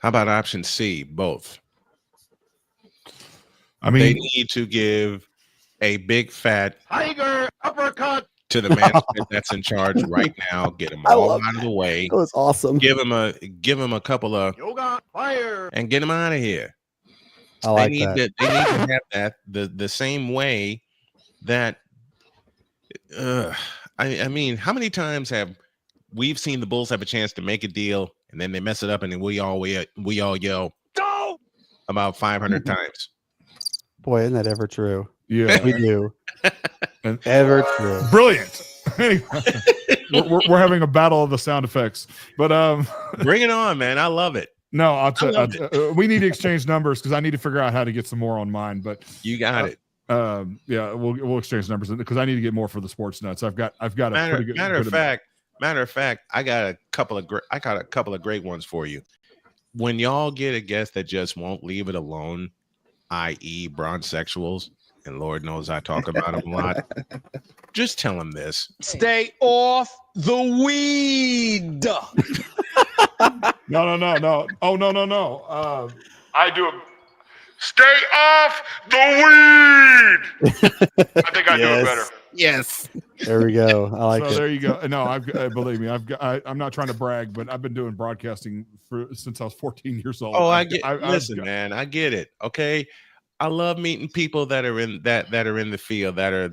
How about option C? Both. I mean, they need to give a big fat tiger uppercut to the management that's in charge right now. Get them all out of the way. That was awesome. Give them a couple of yoga fire and get them out of here. I like they need that. They need to have that the same way that. I mean, how many times have we've seen the Bulls have a chance to make a deal and then they mess it up and then we all yell go about 500 times. Boy, isn't that ever true? Yeah, We do. And Ever true. brilliant. Anyway, we're having a battle of the sound effects, but Bring it on, man. I love it. no, we need to exchange numbers because I need to figure out how to get some more on mine. But You got it. yeah, we'll exchange numbers because I need to get more for the Sportz Nuts. I've got a pretty good Matter of fact, I got a couple of great ones for you. When y'all get a guest that just won't leave it alone, i.e. bronzexuals, and Lord knows I talk about them a lot, just tell them this. stay off the weed. No. Oh, no. I do. Stay off the weed. I think I do it better. Yes. There we go. I like So it. there you go. No, believe me, I'm not trying to brag, but I've been doing broadcasting since I was 14 years old. Oh, listen, man, I get it. Okay. I love meeting people that are in the field, that are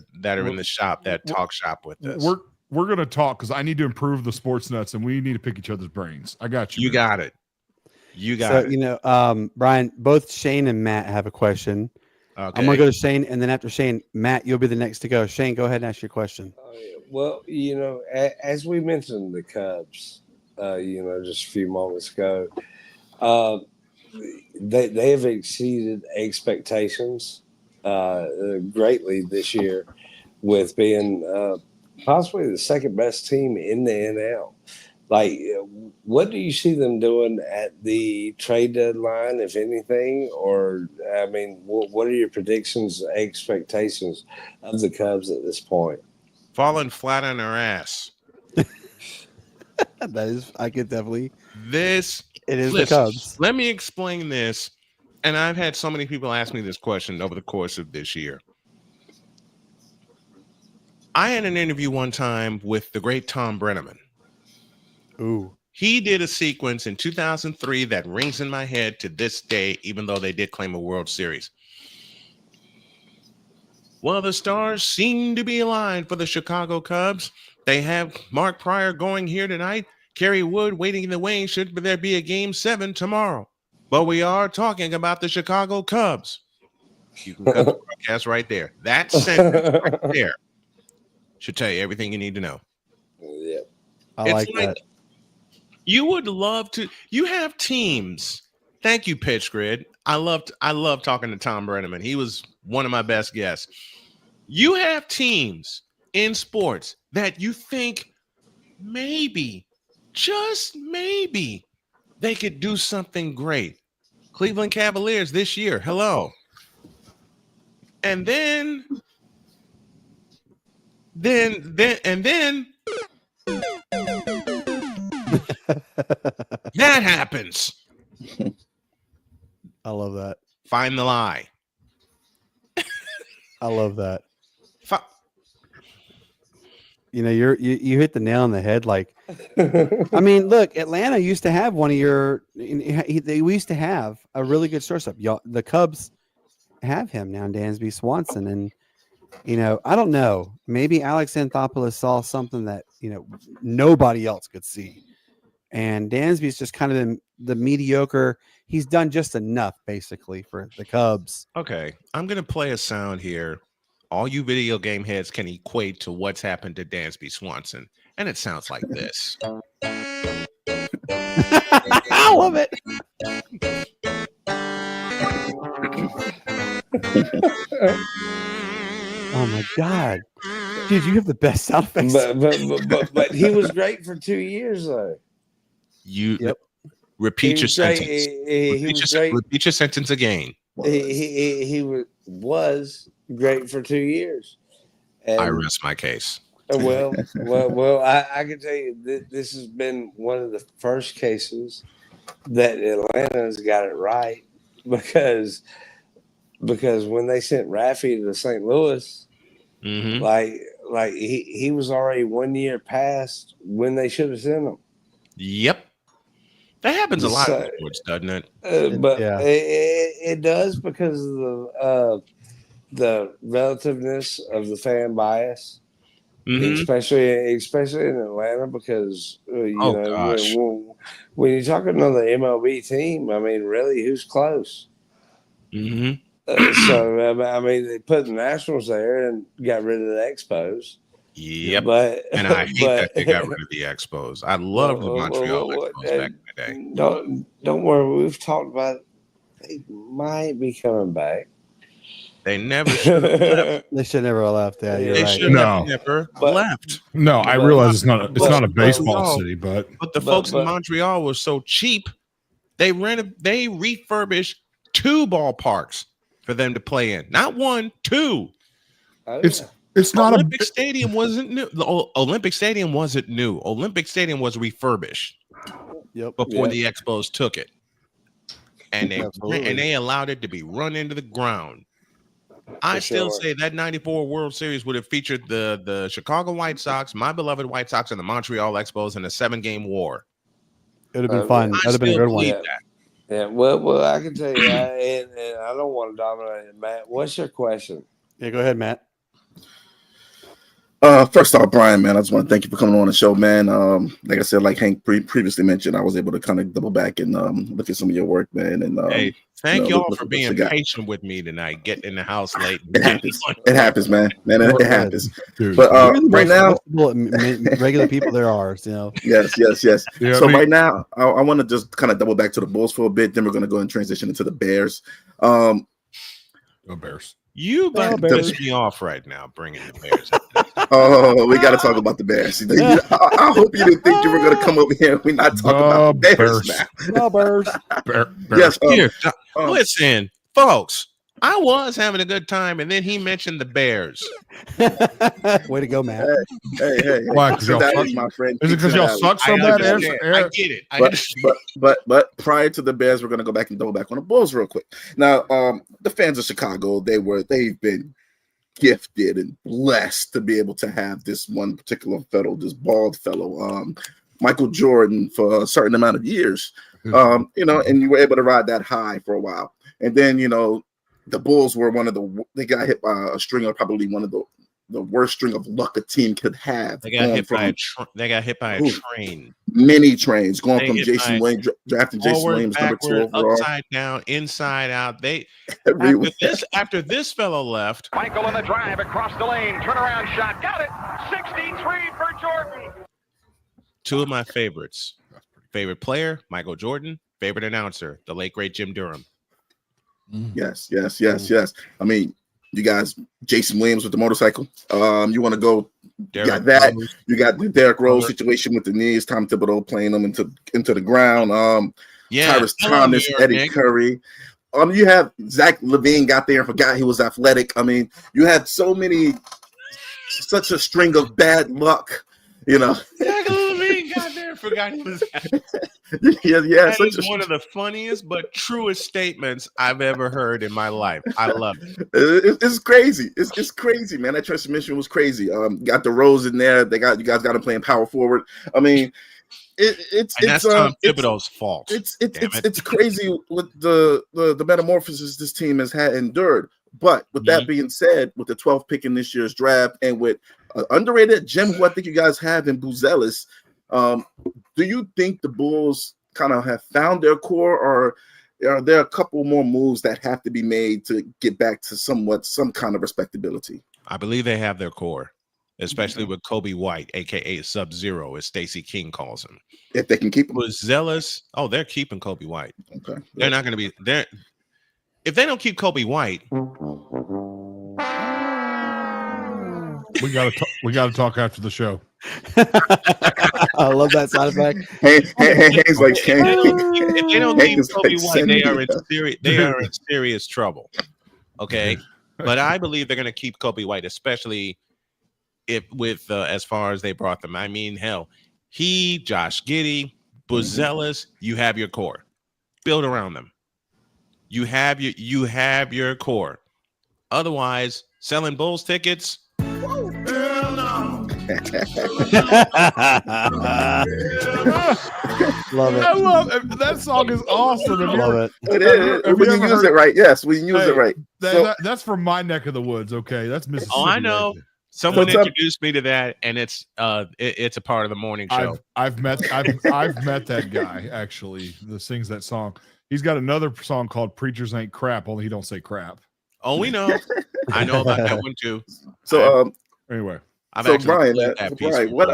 in the shop, that talk shop with us. We're gonna talk because I need to improve the Sportz Nuts, and we need to pick each other's brains. I got you. You got it. You got it. You know, Brian, both Shane and Matt have a question. Okay. I'm gonna go to Shane, and then after Shane, Matt, you'll be the next to go. Shane, go ahead and ask your question. Well, you know, as we mentioned the Cubs, you know, just a few moments ago, they have exceeded expectations greatly this year with being possibly the second best team in the NL. Like, what do you see them doing at the trade deadline, if anything? Or, I mean, what are your predictions, expectations of the Cubs at this point? Falling flat on their ass. That is, I could definitely. It is the Cubs. Let me explain this. And I've had so many people ask me this question over the course of this year. I had an interview one time with the great Tom Brenneman. Ooh. He did a sequence in 2003 that rings in my head to this day, even though they did claim a World Series. Well, the stars seem to be aligned for the Chicago Cubs. They have Mark Pryor going here tonight, Kerry Wood waiting in the wings should there be a Game 7 tomorrow. But we are talking about the Chicago Cubs. You can cut the broadcast right there. That sentence right there should tell you everything you need to know. Yeah. I like that. You would love to. You have teams. Thank you, Pitch Grid. I love talking to Tom Brenneman. He was one of my best guests. You have teams in sports that you think maybe, just maybe, they could do something great. Cleveland Cavaliers this year. Hello. And then that happens. I love that. Find the lie. I love that. You know, you hit the nail on the head. Like, I mean, look, Atlanta used to have one of your. We used to have a really good shortstop. Y'all, the Cubs have him now, Dansby Swanson, and you know, I don't know. Maybe Alex Anthopoulos saw something that nobody else could see, and Dansby's just kind of the mediocre. He's done just enough, basically, for the Cubs. Okay, I'm gonna play a sound here. All you video game heads can equate to what's happened to Dansby Swanson, and it sounds like this. I love it. Oh my God, dude, you have the best sound effects. But he was great for 2 years, though. Repeat your sentence. Repeat your sentence again. was great for 2 years. And, I rest my case. well, I can tell you this has been one of the first cases that Atlanta's got it right because when they sent Raffy to St. Louis, Mm-hmm. like he was already 1 year past when they should have sent him. Yep. That happens a lot So- in sports, doesn't it? But Yeah. it does because of the relativeness of the fan bias. Mhm. Especially in Atlanta, because Oh, gosh. when you're talking another MLB team, I mean, really, who's close? Mhm. So I mean, they put the Nationals there and got rid of the Expos. Yep. But And I hate that they got rid of the Expos. I love the Montreal Expos back in the day. Don't worry, we've talked about it. They might be coming back. They never should have left. They should never have left. Yeah, you're They right. should No. have never But- left. No, I But- realize it's not a baseball no. city, but But the But- folks in but- Montreal were so cheap, they refurbished 2 ballparks for them to play in. Not 1, 2. Oh, it's yeah. it's not Olympic Stadium wasn't new. The Olympic Stadium wasn't new. Olympic Stadium was refurbished Yep. before Yeah. the Expos took it, and Absolutely. they allowed it to be run into the ground. I For still sure. say that '94 World Series would have featured the Chicago White Sox, my beloved White Sox, and the Montreal Expos in a 7-game war. It would have been fun. I That'd have been a still good one. believe Yeah. that. Yeah, well, I can tell you, and I don't want to dominate it, Matt. What's your question? Yeah, go ahead, Matt. First off, Brian, man, I just want to thank you for coming on the show, man. Like I said, like Hank previously mentioned, I was able to kind of double back and look at some of your work, man. And Hey, thank you know, y'all look for what being you got. patient with me tonight, getting in the house late. it happens. It happens, man. It happens. dude. But You're the right most now, approachable regular people there are. You know. yes. Yeah, So I mean- right now, I want to just kind of double back to the Bulls for a bit. Then we're going to go and transition into the Bears. Go Bears. You about to Bears. piss me off right now, bringing the Bears. Oh, we got to talk about the Bears. I hope you didn't think you were going to come over here and we not talk about the Bears now. No, Bears. Bears. Yes. Here, um, listen, folks. I was having a good time, and then he mentioned the Bears. Way to go, Matt. Hey. Why, 'cause y'all That suck? is my friend. Is it because y'all suck so I bad? understand. I get it. I understand. But prior to the Bears, we're gonna go back and double back on the Bulls real quick. Now, the fans of Chicago, they've been gifted and blessed to be able to have this one particular fellow, this bald fellow, Michael Jordan, for a certain amount of years. And you were able to ride that high for a while, and then the Bulls were they got hit by a string of probably one of the worst string of luck a team could have. They got hit by a train. Many trains going They from hit Jason by Williams, drafting Jason Forward, Williams number 2 backward, overall. upside down, inside out. They Every- after this fellow left, Michael in the drive across the lane. Turnaround shot. Got it. 63 for Jordan. 2 of my favorites. Favorite player, Michael Jordan. Favorite announcer, the late great Jim Durham. Yes. I mean, you guys, Jason Williams with the motorcycle. You want to go? You got that. Rose. You got the Derrick Rose situation with the knees. Tom Thibodeau playing them into the ground. Tyrus Hello, Thomas, New York Eddie Knicks. Curry. You have Zach LaVine got there and forgot he was athletic. I mean, you had such a string of bad luck. Zach LaVine got there, forgot he was. yeah. That Such is one of the funniest but truest statements I've ever heard in my life. I love it. It's crazy. It's crazy, man. That transmission was crazy. Got the Rose in there. You guys got him playing power forward. I mean, it's That's Tom Thibodeau's fault. It's crazy with the metamorphosis this team has endured. But with that being said, with the 12th pick in this year's draft and with underrated gem who I think you guys have in Buzelis, do you think the Bulls kind of have found their core, or are there a couple more moves that have to be made to get back to some kind of respectability? I believe they have their core, especially with Kobe White, aka Sub-Zero, as Stacey King calls him. If they can keep him. Was zealous. Oh, they're keeping Kobe White. Okay. They're not going to be there. If they don't keep Kobe White, We got to talk after the show. I love that sound effect. Hank's like If they don't Hank keep is Kobe like, White, send they me are in up. serious trouble. Okay, but I believe they're going to keep Kobe White, especially if with as far as they brought them. I mean, hell, Josh Giddey, Buzelis, you have your core. Build around them. You have your core. Otherwise, selling Bulls tickets. Love it. I love that song. Is awesome. Have you Love ever, it. When you use it right, yes. When you use it right. that's from my neck of the woods. Okay, that's Mississippi. Oh, I know. Right there. Someone introduced me to that, and it's a part of the morning show. I've met that guy actually that sings that song. He's got another song called "Preachers Ain't Crap," only he don't say crap. Oh, we know. I know about that one too. So anyway, I've so actually Brian, what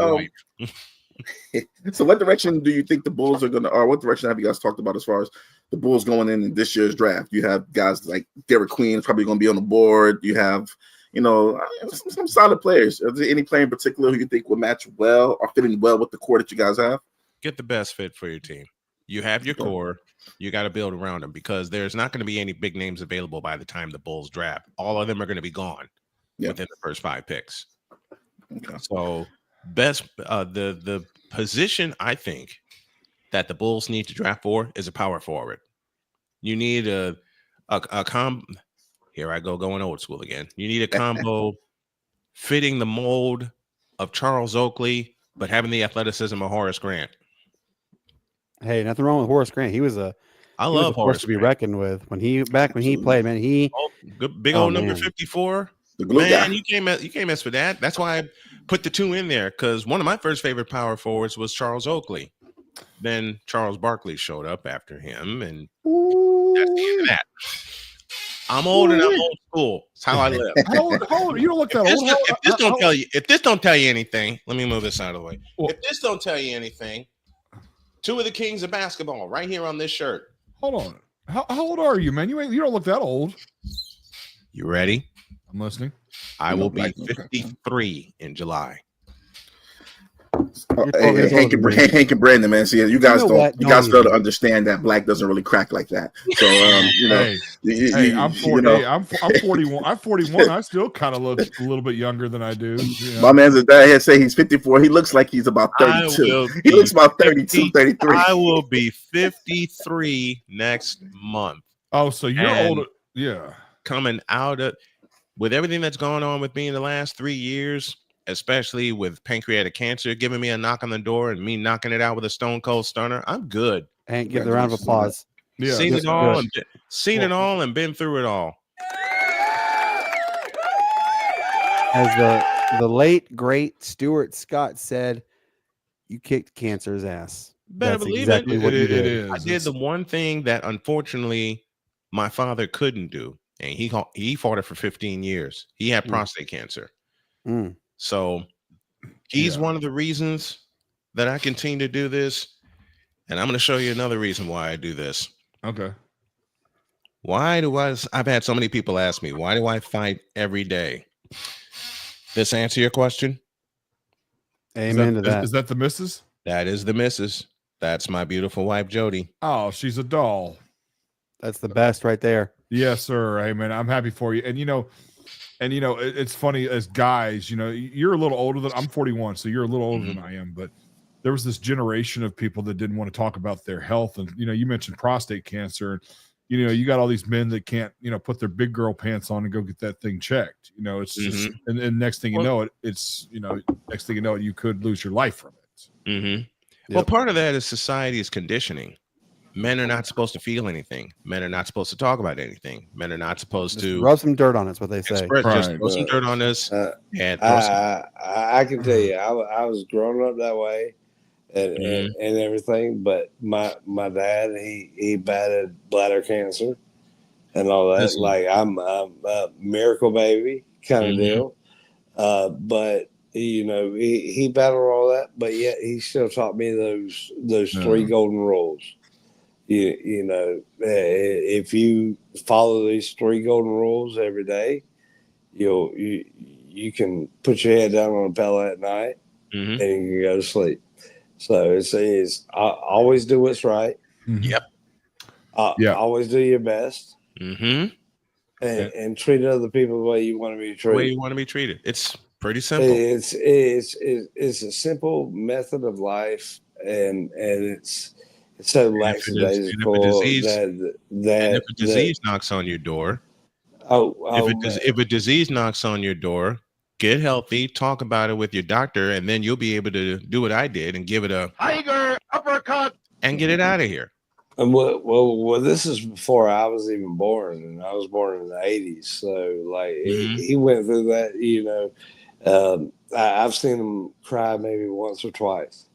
so what direction do you think the Bulls are going to, or what direction have you guys talked about as far as the Bulls going in this year's draft? You have guys like Derek Queen is probably going to be on the board. You have, some solid players. Is there any player in particular who you think will match well or fit in well with the core that you guys have? Get the best fit for your team. You have your core. You got to build around them because there's not going to be any big names available by the time the Bulls draft. All of them are going to be gone within the first 5 picks. Okay. So the position I think that the Bulls need to draft for is a power forward. You need a here I go going old school again. You need a combo fitting the mold of Charles Oakley, but having the athleticism of Horace Grant. Hey, nothing wrong with Horace Grant. He was a force to be reckoned with when he played. Man, big old number 54. Man, you can't mess with that. That's why I put the 2 in there because one of my first favorite power forwards was Charles Oakley. Then Charles Barkley showed up after him, and that's the end of that. I'm old and I'm old school. That's how I live. How old? You don't look that old. If this don't tell you anything, let me move this out of the way. If this don't tell you anything, 2 of the kings of basketball right here on this shirt. Hold on. How old are you, man? You don't look that old. You ready? I'm listening. I will be 53 in July. Hank and Brandon, man. See, you guys fail to understand that black doesn't really crack like that. So, I'm 41. I'm 41. I still kind of look a little bit younger than I do. My man's dad here say he's 54. He looks like he's about 32. He looks about 32, 33. I will be 53 next month. Oh, so you're older. Yeah. Coming out of with everything that's gone on with me in the last 3 years, especially with pancreatic cancer giving me a knock on the door and me knocking it out with a stone cold stunner, I'm good. Hank, give the round of applause. Yeah, seen it all and been through it all. As the late great Stuart Scott said, you kicked cancer's ass. Better That's believe exactly it. what you did. It is. I did the one thing that unfortunately my father couldn't do, and he fought it for 15 years. He had prostate cancer. So he's one of the reasons that I continue to do this. And I'm going to show you another reason why I do this. Okay. I've had so many people ask me, why do I fight every day? This answer your question? Amen to that. Is that the missus? That is the missus. That's my beautiful wife, Jody. Oh, she's a doll. That's the best right there. Yes, sir. Hey, man, I'm happy for you. And it's funny as guys, you're a little older than I'm 41, so you're a little older than I am. But there was this generation of people that didn't want to talk about their health. And, you mentioned prostate cancer. You got all these men that can't, put their big girl pants on and go get that thing checked. It's just, and next thing you know, you could lose your life from it. Yep. Well, part of that is society's conditioning. Men are not supposed to feel anything. Men are not supposed to talk about anything. Men are not supposed to rub some dirt on it. That's what they say. Just throw some dirt on this. I can tell you, I was growing up that way, and everything. But my dad, he battled bladder cancer and all that. Like I'm a miracle baby kind of deal. But he battled all that, but yet he still taught me those 3 golden rules. If you follow these 3 golden rules every day, you can put your head down on a pillow at night and you can go to sleep. So it's always do what's right. Yep. Yeah. Always do your best. Mm-hmm. And treat other people the way you want to be The way treated. you want to be treated. It's pretty simple. It's a simple method of life, and it's so And if lackadaisical a disease knocks on your door, if a disease knocks on your door, get healthy, talk about it with your doctor, and then you'll be able to do what I did and give it a Tiger uppercut. and get it out of here. And well, this is before I was even born, and I was born in the '80s. So like he went through that, I've seen him cry maybe once or twice,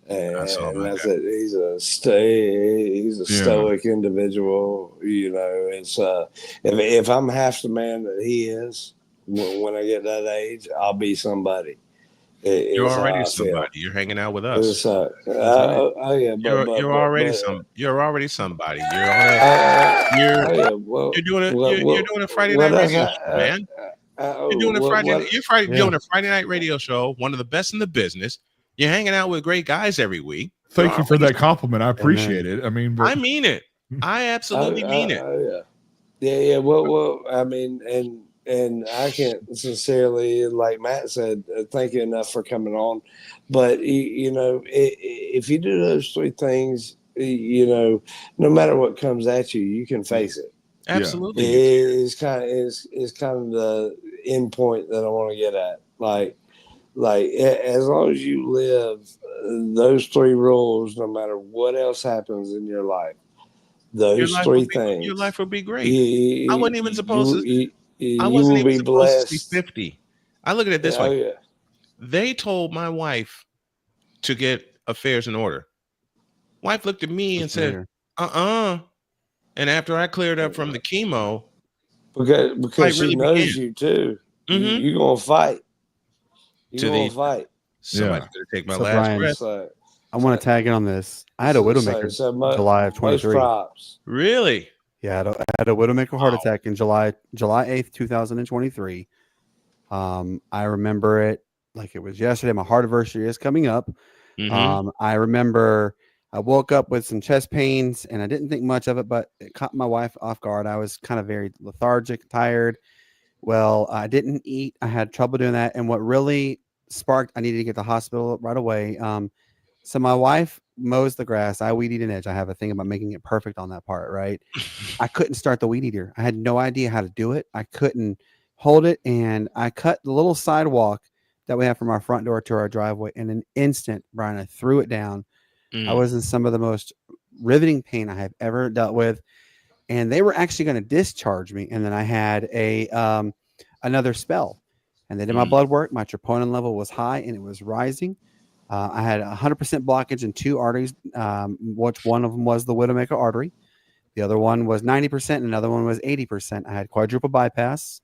and that's it. He's a stoic individual. It's if I'm half the man that he is, when I get that age, I'll be somebody. You're already somebody. You're hanging out with us. Yeah, You're already somebody. You're doing a Friday night radio show, man. You're doing a Friday night radio show, one of the best in the business. You're hanging out with great guys every week. Thank you for that compliment. I appreciate it. I mean, I mean it. I absolutely mean it. Yeah. Well, I mean, and I can't sincerely, like Matt said, thank you enough for coming on. But if you do those three things, no matter what comes at you, you can face it. Absolutely, it's kind of the end point that I want to get at. Like as long as you live those three rules, no matter what else happens in your life, those three things, your life will be great. I wasn't even supposed to. I you wasn't will even be supposed blessed. to be 50. I look at it this way. They told my wife to get affairs in order. Wife looked at me and said, And after I cleared up from the chemo, because she knows you too. You're gonna fight. Fight. Somebody's gonna take my last breath. I want to tag in on this. I had a widowmaker July of 23. Really? Yeah, I had a widowmaker heart attack in July 8th, 2023. I remember it like it was yesterday. My heart anniversary is coming up. I remember I woke up with some chest pains, and I didn't think much of it, but it caught my wife off guard. I was kind of very lethargic, tired. Well, I didn't eat. I had trouble doing that. And what really sparked, I needed to get to the hospital right away. So my wife mows the grass. I weed eat an edge. I have a thing about making it perfect on that part, right? I couldn't start the weed eater. I had no idea how to do it. I couldn't hold it. And I cut the little sidewalk that we have from our front door to our driveway in an instant, Brian. I threw it down. I was in some of the most riveting pain I have ever dealt with. And they were actually going to discharge me. And then I had another spell. And they did my blood work. My troponin level was high and it was rising. I had 100% blockage in two arteries, which one of them was the widowmaker artery. The other one was 90%, and another one was 80%. I had quadruple bypass.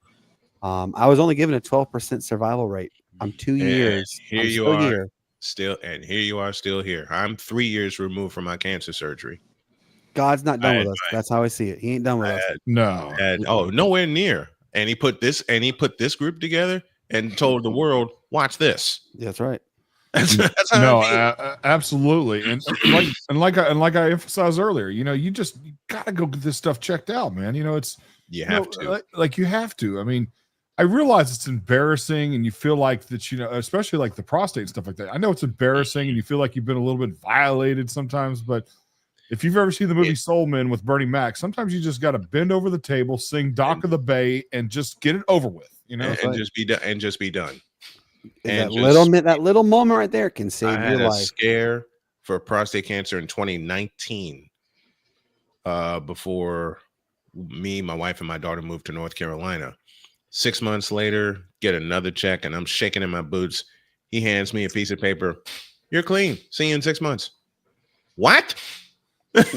I was only given a 12% survival rate. I'm 2 years. Here you are still here. I'm 3 years removed from my cancer surgery. God's not done with us. That's how I see it. He ain't done with us. No. Nowhere near. And he put this group together and told the world, watch this. That's right. That's how absolutely. And like I emphasized earlier, you gotta go get this stuff checked out, man. You have to. I mean, I realize it's embarrassing and you feel like that, especially like the prostate and stuff like that. I know it's embarrassing and you feel like you've been a little bit violated sometimes, but if you've ever seen the movie Soul Men with Bernie Mac, sometimes you just got to bend over the table, sing Dock of the Bay, and just get it over with, and just be done. And just be done. And that little moment right there can save your life. Scare for prostate cancer in 2019, before me, my wife, and my daughter moved to North Carolina. 6 months later, get another check, and I'm shaking in my boots. He hands me a piece of paper. You're clean. See you in 6 months. What? But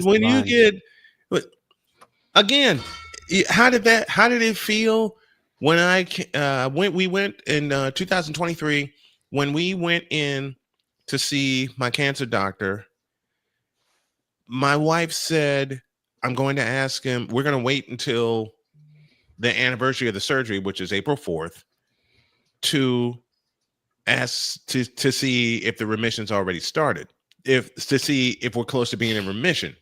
when you get, again, how did it feel when we went in 2023 when we went in to see my cancer doctor? My wife said, I'm going to ask him, we're going to wait until the anniversary of the surgery, which is April 4th, to as to see if the remission's already started, to see if we're close to being in remission.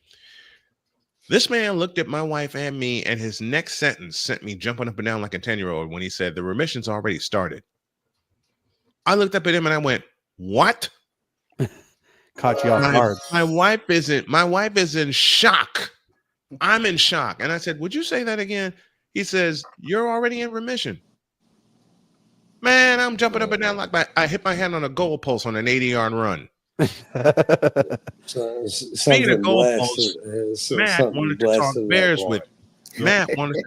This man looked at my wife and me, and his next sentence sent me jumping up and down like a 10-year-old when he said, the remission's already started. I looked up at him and I went, what? Caught you off guard. My wife is in shock. I'm in shock. And I said, would you say that again? He says, you're already in remission. Man, I'm jumping up and down like I hit my hand on a goalpost on an 80-yard run. Speaking of goalposts, Matt wanted to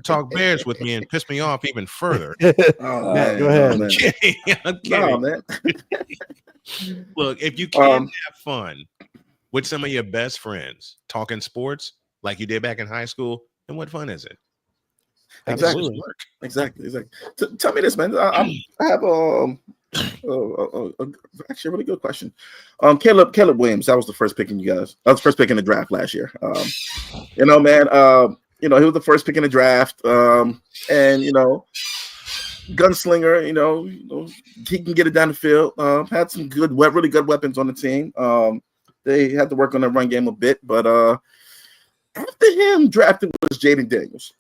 talk Bears with me and piss me off even further. Oh, Matt, man, go ahead. man. I'm kidding. No, man. Look, if you can't have fun with some of your best friends talking sports like you did back in high school, then what fun is it? Exactly. Tell me this, man. I have actually a really good question. Caleb Williams, that was the first pick in you guys. That was the first pick in the draft last year. You know, man, he was the first pick in the draft. And gunslinger, he can get it down the field. Had some really good weapons on the team. They had to work on the run game a bit, but after him drafted was Jaden Daniels.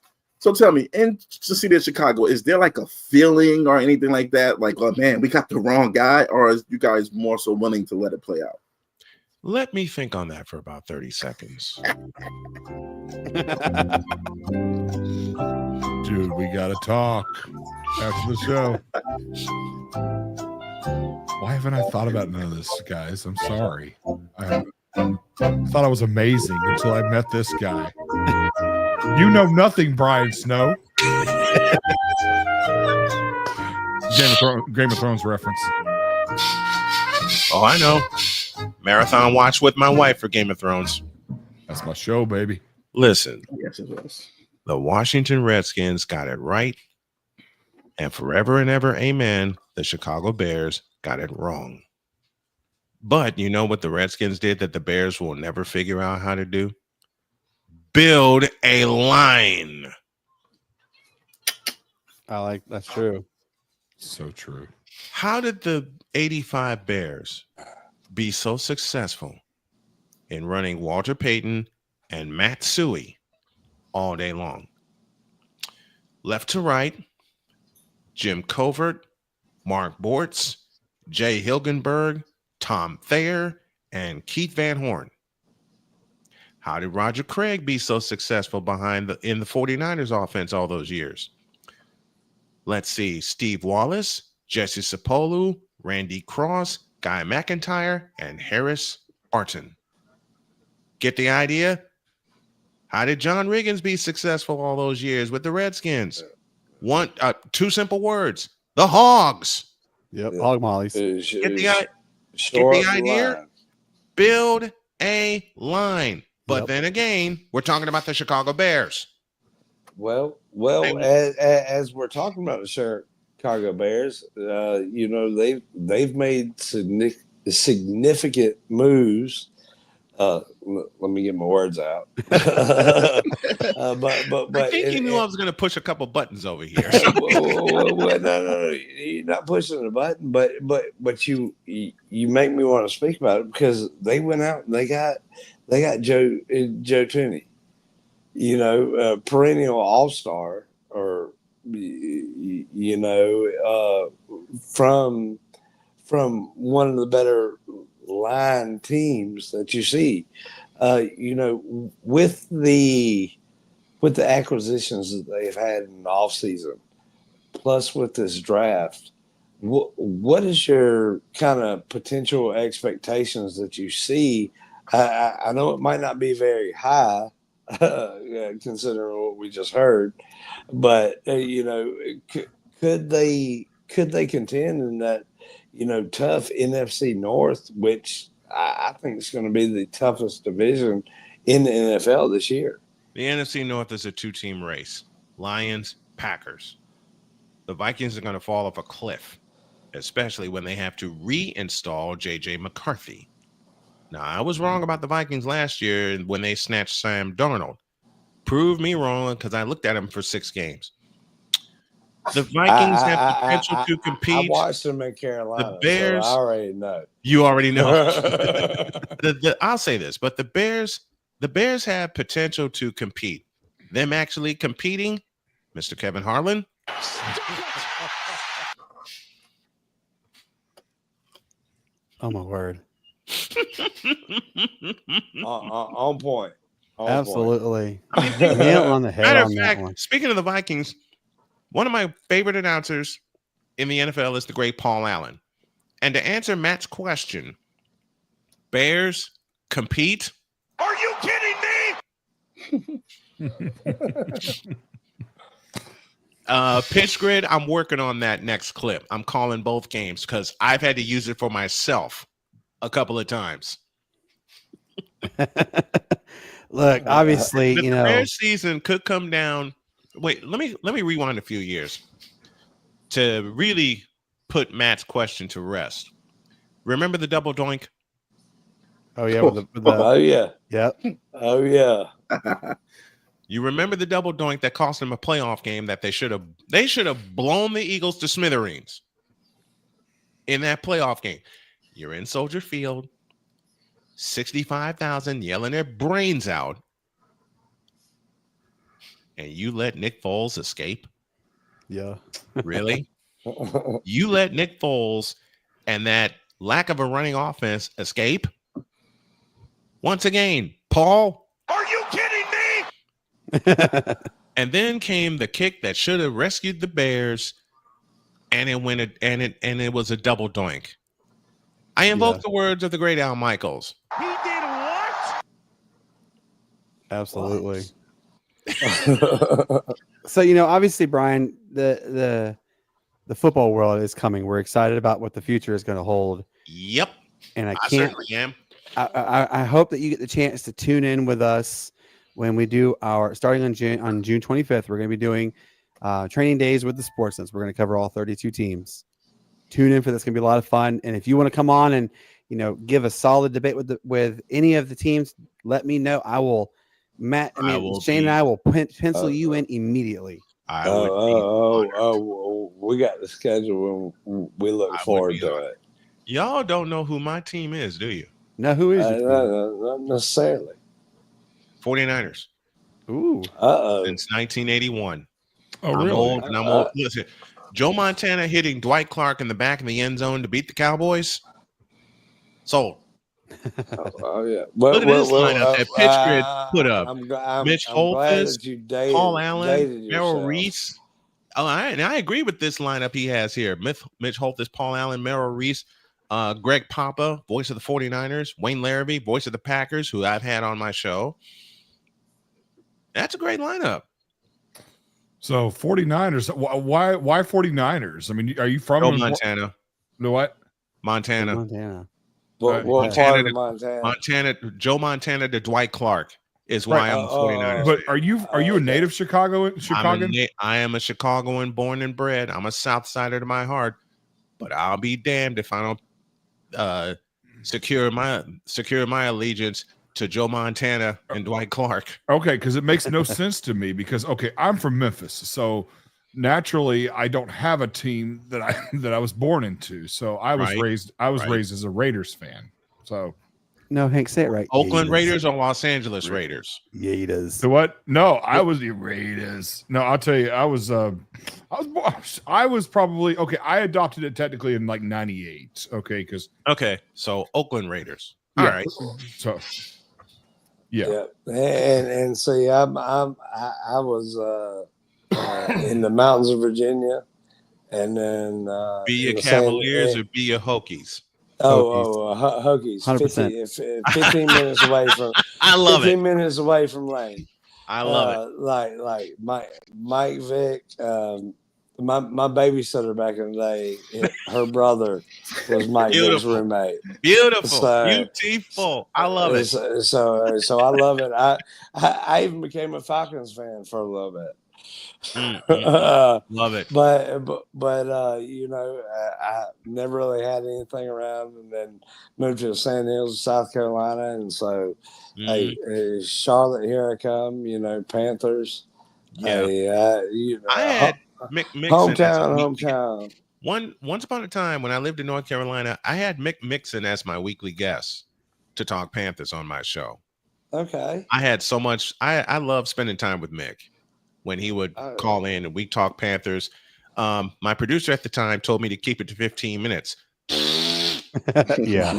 So tell me, in the city of Chicago, is there like a feeling or anything like that? Like, oh man, we got the wrong guy, or is you guys more so willing to let it play out? Let me think on that for about 30 seconds. Dude, we got to talk after the show. Why haven't I thought about none of this, guys? I'm sorry. I thought I was amazing until I met this guy. You know nothing, Brian Snow. Game of Thrones reference. Oh, I know. Marathon watch with my wife for Game of Thrones. That's my show, baby. Listen, Yes, it was. the Washington Redskins got it right. And forever and ever, amen, the Chicago Bears got it wrong. But you know what the Redskins did that the Bears will never figure out how to do? Build a line. That's true. So true. How did the 85 Bears be so successful in running Walter Payton and Matt Suey all day long? Left to right, Jim Covert, Mark Bortz, Jay Hilgenberg, Tom Thayer, and Keith Van Horn. How did Roger Craig be so successful in the 49ers offense all those years? Let's see. Steve Wallace, Jesse Sapolu, Randy Cross, Guy McIntyre, and Harris Barton. Get the idea? How did John Riggins be successful all those years with the Redskins? Two simple words. The Hogs. Yep. Hog mollies. Get the idea? Build a line. But then again, we're talking about the Chicago Bears. Well, as we're talking about the Chicago Bears, they've made significant moves. Let me get my words out. But I think you knew I was going to push a couple buttons over here. No, you're not pushing a button, but you make me want to speak about it because they went out and they got Joe Tooney, perennial all-star, or from one of the better line teams that you see, with the acquisitions that they've had in the offseason, plus with this draft, what is your kind of potential expectations that you see? I know it might not be very high, considering what we just heard, but could they contend in that tough NFC North, which I think is going to be the toughest division in the NFL this year? The NFC North is a two-team race. Lions, Packers. The Vikings are going to fall off a cliff, especially when they have to reinstall J.J. McCarthy. Now, I was wrong about the Vikings last year when they snatched Sam Darnold. Prove me wrong because I looked at him for 6 games. The Vikings have potential to I compete. watched them in Carolina. The Bears, so I already know. You already know. I'll say this, but the Bears have potential to compete. Them actually competing, Mr. Kevin Harlan. Oh my word! On point. Absolutely. I mean, Nail on the head matter of on that fact, one. speaking of the Vikings, one of my favorite announcers in the NFL is the great Paul Allen. And to answer Matt's question, Bears compete. Are you kidding me? Pitch grid, I'm working on that next clip. I'm calling both games because I've had to use it for myself a couple of times. Look, obviously, The you know, Bears season could come down. Wait, let me rewind a few years to really put Matt's question to rest. Remember the double doink? oh yeah, with the Oh yeah. yep. Oh yeah. You remember the double doink that cost them a playoff game that they should have blown the Eagles to smithereens in that playoff game. You're in Soldier Field, 65,000 yelling their brains out, and you let Nick Foles escape? Yeah. Really? You let Nick Foles and that lack of a running offense escape? Once again, Paul. Are you kidding me? And then came the kick that should have rescued the Bears, and it was a double doink. I invoke the words of the great Al Michaels. He did what? Absolutely. So, you know, obviously, Brian, the football world is coming. We're excited about what the future is going to hold. Yep. And I I can't. certainly am. I hope that you get the chance to tune in with us when we do our starting on June 25th. We're going to be doing training days with the Sportz Nutz. We're going to cover all 32 teams. Tune in for this. It's going to be a lot of fun. And if you want to come on and, you know, give a solid debate with any of the teams, let me know. I will. Shane and I will pencil you in immediately. We got the schedule and we look forward to it. Y'all don't know who my team is, do you? No, who is it? Not necessarily. 49ers. Ooh. Since 1981. Oh, I'm really? old and I'm old. Listen, Joe Montana hitting Dwight Clark in the back of the end zone to beat the Cowboys. Sold. Oh yeah. Look at this lineup that Pitch Grid put up. Mitch Holthus, Paul Allen, Merrill Reese. Oh, and I agree with this lineup he has here. Mitch Holthus, Paul Allen, Merrill Reese, Greg Papa, voice of the 49ers, Wayne Larrabee, voice of the Packers, who I've had on my show. That's a great lineup. So 49ers, why 49ers? I mean, are you from Montana? No, what? Montana. What part of Montana? Joe Montana to Dwight Clark is why I'm a 49ers. But are you a native Chicagoan? I am a Chicagoan born and bred. I'm a South Sider to my heart, but I'll be damned if I don't secure my allegiance to Joe Montana and Dwight Clark. Okay, because it makes no sense to me because I'm from Memphis, so naturally I don't have a team that I was born into. So I was raised as a Raiders fan. So no, Hank, say it right. Oakland Raiders or Los Angeles Raiders? Raiders. So what? No, I was the Raiders. No, I'll tell you, I was probably okay. I adopted it technically in like '98. Okay, so Oakland Raiders. All right. So yeah. And see, I was in the mountains of Virginia, and then be your Cavaliers or be your Hokies. Hokies. 100%. 15 minutes away from. I love 15 minutes away from Lane. I love it. Like Mike Vick. My babysitter back in the day, her brother was Mike Vick's roommate. Beautiful. I love it. So I love it. I even became a Falcons fan for a little bit. Love it. But you know, I never really had anything around, and then moved to the Sand Hills, South Carolina, and so hey, Charlotte, here I come. You know, Panthers. Yeah. Hey, Hometown. Once upon a time when I lived in North Carolina, I had Mick Mixon as my weekly guest to talk Panthers on my show. Okay. I had so much. I love spending time with Mick when he would call in and we talk Panthers. My producer at the time told me to keep it to 15 minutes. Yeah,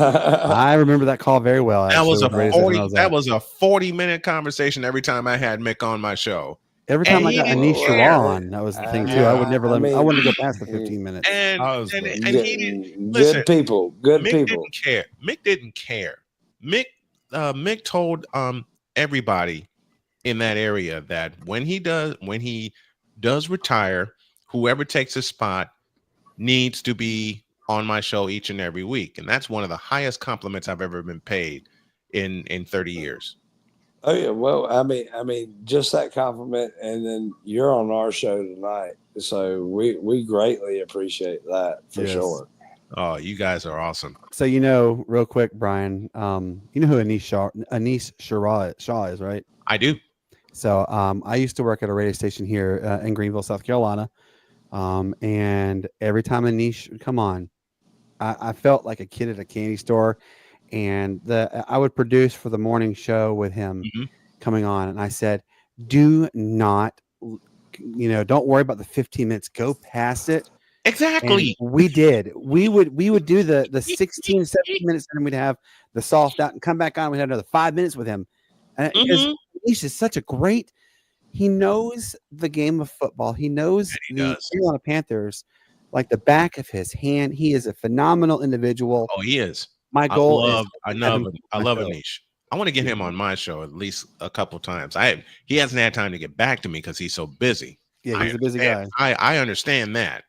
I remember that call very well. That was actually, a 40-minute conversation every time I had Mick on my show. Every time I got Anish Shah on, that was the thing too. I would never let him. I wouldn't go past the 15 minutes. And he didn't listen. Good Mick people. didn't care. Mick didn't care. Mick told everybody in that area that when he does retire, whoever takes his spot needs to be on my show each and every week, and that's one of the highest compliments I've ever been paid in 30 years. Oh yeah, well, I mean, just that compliment, and then you're on our show tonight, so we greatly appreciate that for sure. Oh, you guys are awesome. So real quick, Brian, you know who Anish Shah is, right? I do. So I used to work at a radio station here in Greenville, South Carolina, and every time Anish would come on, I felt like a kid at a candy store. And I would produce for the morning show with him coming on. And I said, do not, don't worry about the 15 minutes. Go past it. Exactly. And we did. We would do the 16, 17 minutes, and then we'd have the soft out and come back on. We'd have another 5 minutes with him. And because Anish is such a great, he knows the game of football. He knows the Carolina Panthers like the back of his hand. He is a phenomenal individual. Oh, he is. My goal I love Anish. I want to get him on my show at least a couple times. He hasn't had time to get back to me because he's so busy. Yeah, he's a busy guy. I understand that.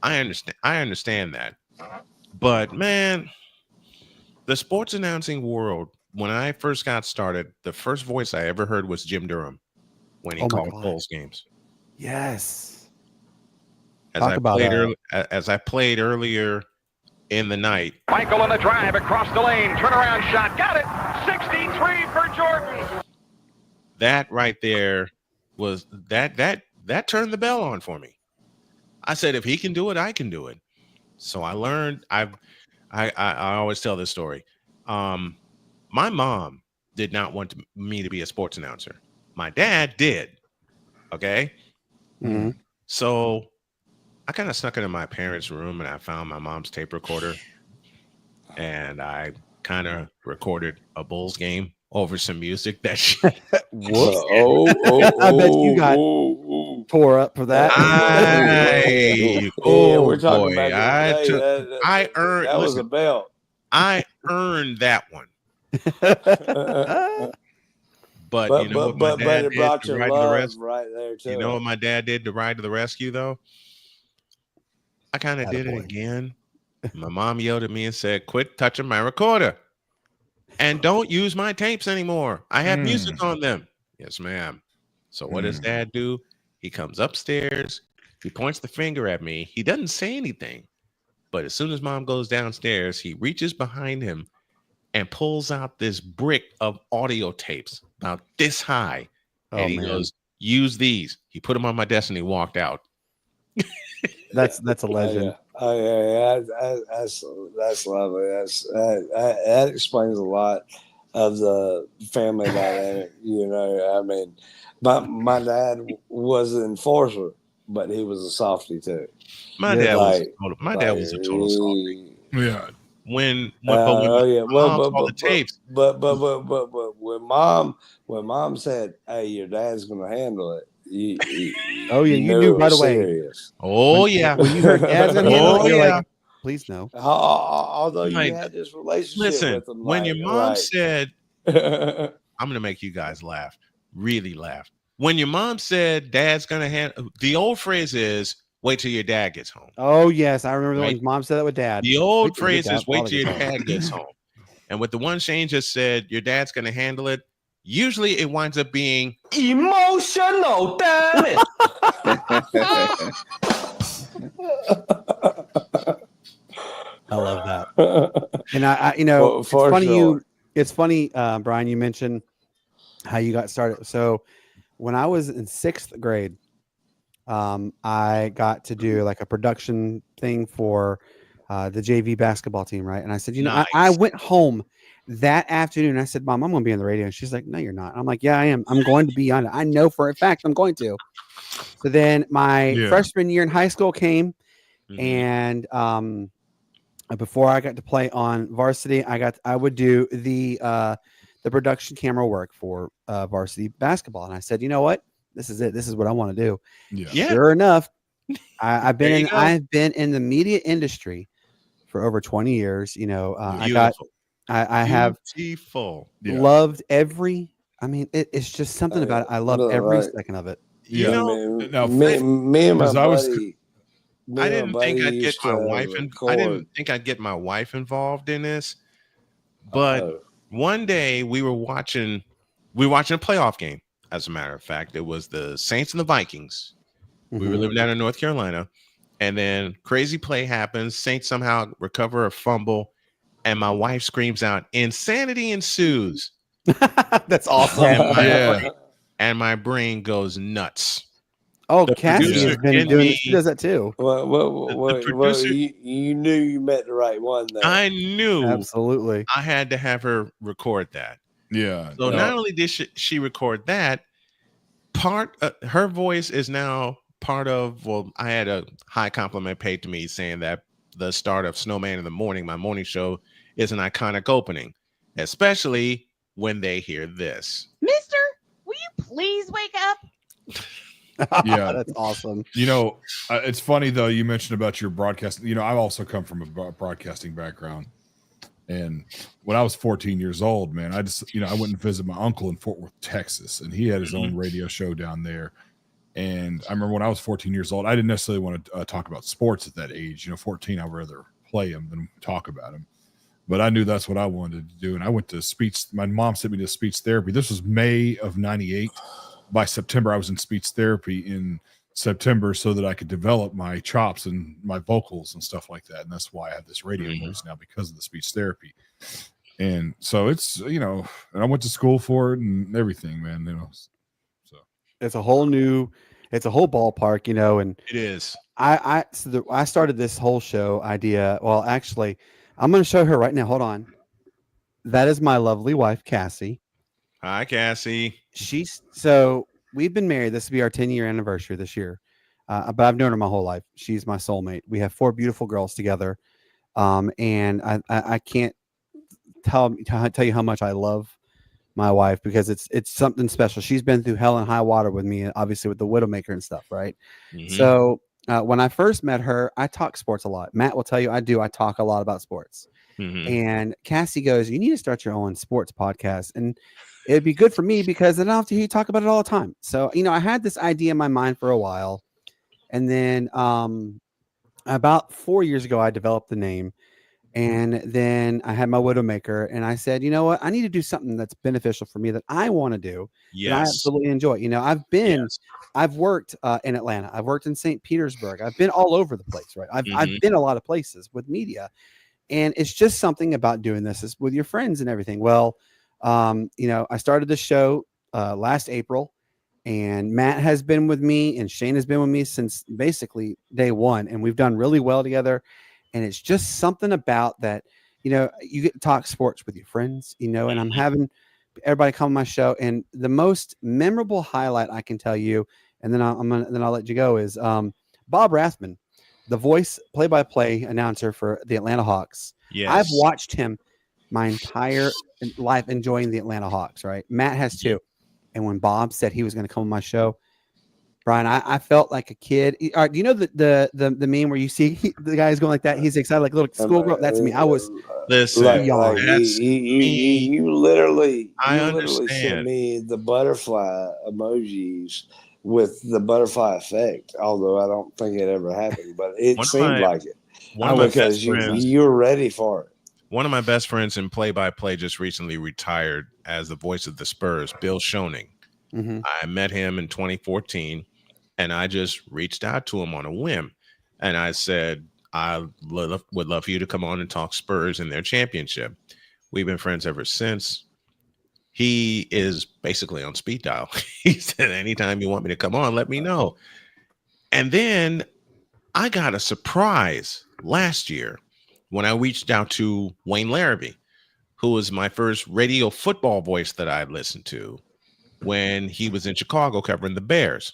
I understand that. But man, the sports announcing world, when I first got started, the first voice I ever heard was Jim Durham when he called Bulls games. Yes. As I played earlier in the night. Michael on the drive across the lane, turnaround shot, got it, 63 for Jordan. That right there was that turned the bell on for me. I said, if he can do it, I can do it. So I learned. I always tell this story. My mom did not want me to be a sports announcer. My dad did. Okay. Mm-hmm. So I kind of snuck into my parents' room and I found my mom's tape recorder, and I kind of recorded a Bulls game over some music that she. I bet you got tore up for that. We're talking about I earned. That was a belt. I earned that one. But it brought your love right there too. You know what my dad did to ride to the rescue though? I kind of did it again. My mom yelled at me and said, "Quit touching my recorder and don't use my tapes anymore. I have music on them." Yes, ma'am. So what does dad do? He comes upstairs. He points the finger at me. He doesn't say anything. But as soon as mom goes downstairs, he reaches behind him and pulls out this brick of audio tapes about this high. And he goes, "Use these." He put them on my desk and he walked out. That's a legend. That's lovely. That explains a lot of the family dynamic. I mean, my dad was an enforcer, but he was a softie too. My dad was a total softie. Yeah. When the tapes. But when mom said, "Hey, your dad's gonna handle it," you knew right away. Serious. Oh yeah. When you heard dad's gonna handle it, you're like, please no. Although you had this relationship with him. When your mom said, "I'm gonna make you guys laugh, really laugh." When your mom said, "Dad's gonna handle," the old phrase is, "Wait till your dad gets home." Oh yes, I remember when mom said that with dad. The old phrase is, "Wait till your dad gets home." And with the one Shane just said, "Your dad's gonna handle it," usually it winds up being emotional, damn it. I love that. And I it's funny, Brian, you mentioned how you got started. So when I was in 6th grade, I got to do like a production thing for the JV basketball team, right? And I said, I Nice. went home that afternoon. I said, Mom, I'm going to be on the radio. And she's like, No, you're not. I'm like, Yeah, I am. I'm going to be on it. I know for a fact I'm going to. So then my Yeah. freshman year in high school came, Mhm. and before I got to play on varsity, I would do the production camera work for varsity basketball. And I said, you know what? This is it. This is what I want to do. Yeah. Yeah. Sure enough, I've There you been go. in the media industry for over 20 years. I Beautiful. have Beautiful. Yeah. loved every. I mean, it's just something about it. I love Look, every like, second of it. You Yeah. know, Now, me and my 'cause I was- buddy. I didn't think I'd get used my to wife I record. didn't think I'd get my wife involved in this. But one day we were watching a playoff game. As a matter of fact, it was the Saints and the Vikings. We were Mhm. living down in North Carolina, and then crazy play happens. Saints somehow recover a fumble, and my wife screams out, "Insanity ensues!" That's awesome. And my brain goes nuts. Oh, The Cassie has producer been in doing me- this. She does that too. Well, producer- you knew you met the right one, though. I knew Absolutely. I had to have her record that. Yeah. So not only did she record that, her voice is now part of. Well, I had a high compliment paid to me saying that the start of Snowman in the Morning, my morning show, is an iconic opening, especially when they hear this. Mister, will you please wake up? Yeah. That's awesome. It's funny though. You mentioned about your broadcasting. I also come from a broadcasting background, and when I was 14 years old, man, I just, I went and visited my uncle in Fort Worth, Texas, and he had his own radio show down there. And I remember when I was 14 years old, I didn't necessarily want to talk about sports at that age. 14, I'd rather play them than talk about them. But I knew that's what I wanted to do, and I went to speech. My mom sent me to speech therapy. This was May of '98. By September, I was in speech therapy in September so that I could develop my chops and my vocals and stuff like that. And that's why I have this radio voice now, because of the speech therapy. And so it's, and I went to school for it and everything, man, so It's a whole ballpark, and It is. I started this whole show idea. Well, actually, I'm going to show her right now. Hold on. That is my lovely wife, Cassie. Hi, Cassie. So we've been married. This will be our 10-year anniversary this year. But I've known her my whole life. She's my soulmate. We have 4 beautiful girls together. And I can't tell you how much I love my wife, because it's something special. She's been through hell and high water with me, and obviously with the Widowmaker and stuff, right? Mhm. So when I first met her, I talk sports a lot. Matt will tell you I talk a lot about sports. Mhm. And Cassie goes, you need to start your own sports podcast. And it'd be good for me because I don't have to hear you talk about it all the time. So, I had this idea in my mind for a while. And then about 4 years ago, I developed the name. And then I had my Widowmaker. And I said, you know what? I need to do something that's beneficial for me, that I want to do. That I Yes. absolutely enjoy. I've worked in Atlanta. I've worked in St. Petersburg. I've been all over the place, right? I've been a lot of places with media. And it's just something about doing this with your friends and everything. Well, I started the show last April, and Matt has been with me and Shane has been with me since basically day one. And we've done really well together. And it's just something about that, you get to talk sports with your friends, and I'm having everybody come on my show. And the most memorable highlight I can tell you, and then I'll let you go, is Bob Rathman, the voice play-by-play announcer for the Atlanta Hawks. Yes. I've watched him my entire life enjoying the Atlanta Hawks, right? Matt has too. And when Bob said he was going to come on my show, Brian, I felt like a kid. All right, do you know the meme where you see the guy is going like that? He's excited like a little schoolgirl. That's me. I was Listen, that's me. You literally I sent understand. me the butterfly emojis with the butterfly effect, although I don't think it ever happened, but it One of seemed my- like it. One of my Because best friends, you were ready for it. one of my best friends in play-by-play just recently retired as the voice of the Spurs, Bill Schoening. Mm-hmm. I met him in 2014, and I just reached out to him on a whim, and I said, I would love for you to come on and talk Spurs and their championship. We've been friends ever since. He is basically on speed dial. He said, anytime you want me to come on, let me know. And then I got a surprise last year when I reached out to Wayne Larrabee, who was my first radio football voice that I had listened to when he was in Chicago covering the Bears.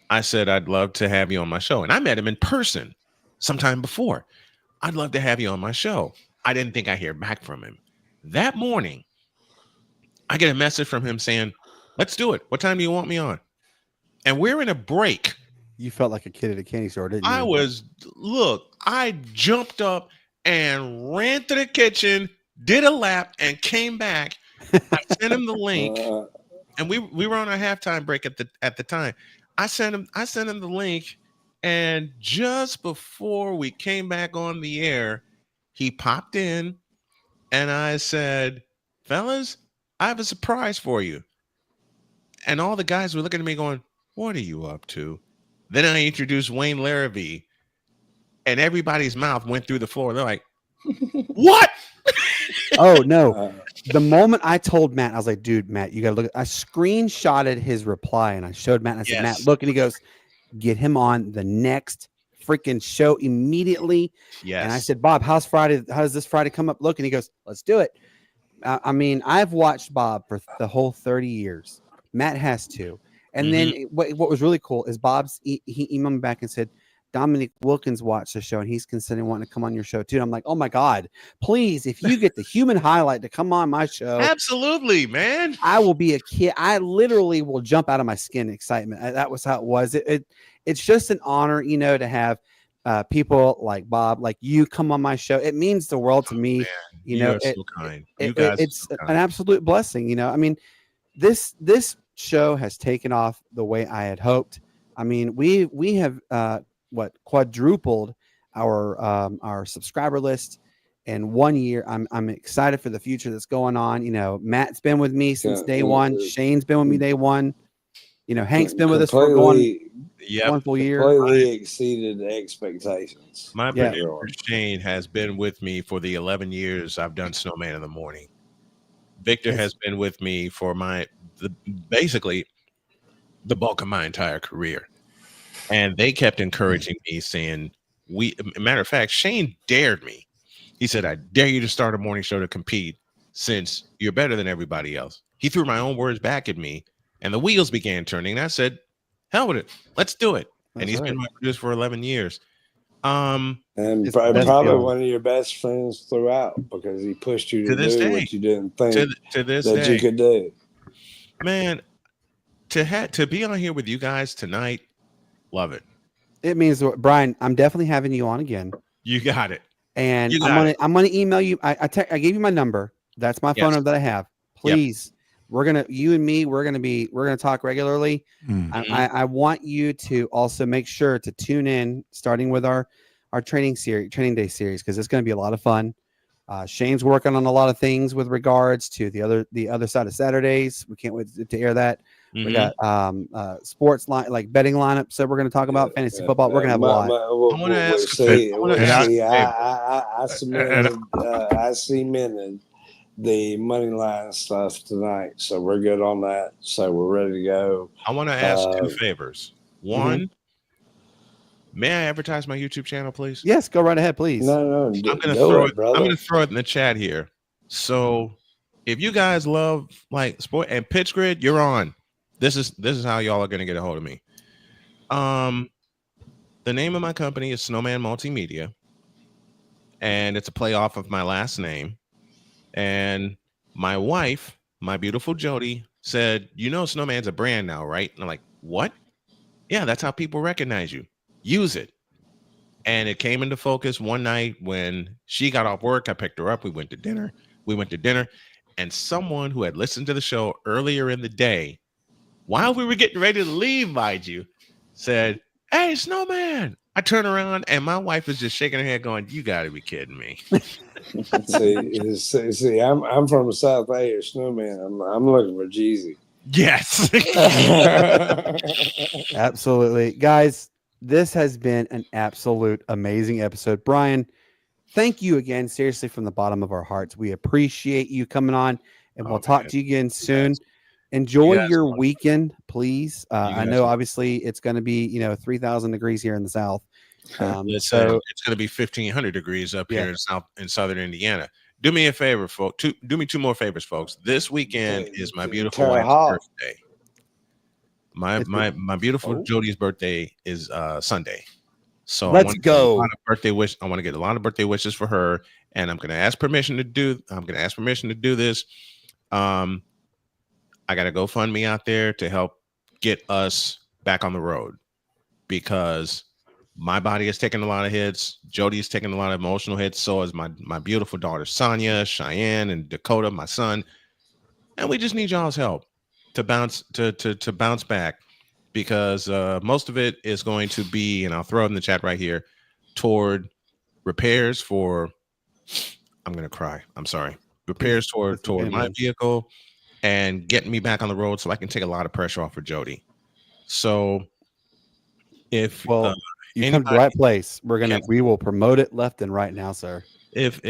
I said, I'd love to have you on my show. And I met him in person sometime before. I'd love to have you on my show. I didn't think I'd hear back from him. That morning, I get a message from him saying, let's do it. What time do you want me on? And we're in a break. You felt like a kid at a candy store, didn't you? I jumped up and ran to the kitchen, did a lap, and came back. I sent him the link. And we were on a halftime break at the time. I sent him the link, and just before we came back on the air, he popped in, and I said, fellas, I have a surprise for you. And all the guys were looking at me going, what are you up to? Then I introduced Wayne Larrabee, and everybody's mouth went through the floor. They're like, what? Oh, no. The moment I told Matt, I was like, dude, Matt, you got to look. I screenshotted his reply, and I showed Matt, and I said, Yes. Matt, look. And he goes, get him on the next freaking show immediately. Yes. And I said, Bob, how's Friday? How does this Friday come up? Look. And he goes, let's do it. I mean, I've watched Bob for the whole 30 years. Matt has too. And then what was really cool is he emailed me back and said, Dominic Wilkins watched the show and he's considering wanting to come on your show too. And I'm like, oh my God, please, if you get the human highlight to come on my show. Absolutely, man. I will be a kid. I literally will jump out of my skin in excitement. That was how it was. It's just an honor, to have people like Bob, like you come on my show. It means the world to me. Man, you are so kind. You guys it's are so kind. an absolute blessing. I mean, this show has taken off the way I had hoped. I mean, we have quadrupled our subscriber list in 1 year. I'm excited for the future that's going on. Matt's been with me since day one. Shane's been with me day one. Hank's been with us for one full year. Completely exceeded expectations. My producer Shane has been with me for the 11 years I've done Snowman in the Morning. Victor has been with me for basically the bulk of my entire career. And they kept encouraging me, saying, matter of fact, Shane dared me. He said, I dare you to start a morning show to compete since you're better than everybody else. He threw my own words back at me and the wheels began turning. And I said, hell with it. Let's do it. And he's been my producer for 11 years. And probably one of your best friends throughout because he pushed you to do what you didn't think that you could do. Man, to be on here with you guys tonight, love it. It means, Brian, I'm definitely having you on again. You got it. And I'm gonna email you. I gave you my number. That's my phone number that I have. Please, we're gonna talk regularly. I want you to also make sure to tune in, starting with our training day series, because it's gonna be a lot of fun. Shane's working on a lot of things with regards to the other side of Saturdays. We can't wait to air that. We got sports like betting lineups that we're going to talk about. Fantasy football. We're going to have a lot. I cemented the money line stuff tonight, so we're good on that. So we're ready to go. I want to ask two favors. One, may I advertise my YouTube channel, please? Yes, go right ahead, please. No, I'm going to throw it in the chat here. So if you guys love like sport and Pitch Grid, you're on. This is how y'all are going to get a hold of me. The name of my company is Snowman Multimedia, and it's a play off of my last name. And my wife, my beautiful Jody, said, Snowman's a brand now, right? And I'm like, what? Yeah, that's how people recognize you. Use it. And it came into focus one night when she got off work. I picked her up. We went to dinner. And someone who had listened to the show earlier in the day, while we were getting ready to leave, mind you, said, hey, Snowman. I turn around and my wife is just shaking her head going, you got to be kidding me. See, I'm from the South Bay, Snowman. I'm looking for Jeezy. Yes. Absolutely. Guys, this has been an absolute amazing episode. Brian, thank you again, seriously, from the bottom of our hearts. We appreciate you coming on, and we'll talk to you again soon. Enjoy guys your want- weekend, please. I guys know want- obviously it's going to be 3,000 degrees here in the South. It's So it's going to be 1,500 degrees up Yeah. here in southern Indiana. Do me a favor, folks. Do me two more favors, folks. This weekend is my beautiful Turn wife's hot. birthday. My It's- my beautiful Oh. Jody's birthday is Sunday. So Let's I want go. a lot of birthday wish. I want to get a lot of birthday wishes for her, and I'm going to ask permission to do this. I got a GoFundMe out there to help get us back on the road because my body is taking a lot of hits. Jody is taking a lot of emotional hits. So is my beautiful daughter Sonia, Cheyenne, and Dakota, my son. And we just need y'all's help to bounce back because most of it is going to be, and I'll throw it in the chat right here, toward repairs for. I'm gonna cry. I'm sorry. Repairs toward okay, my man. vehicle and getting me back on the road so I can take a lot of pressure off for Jody. So if Well, you come to the anybody- right place. We will promote it left and right now, sir. if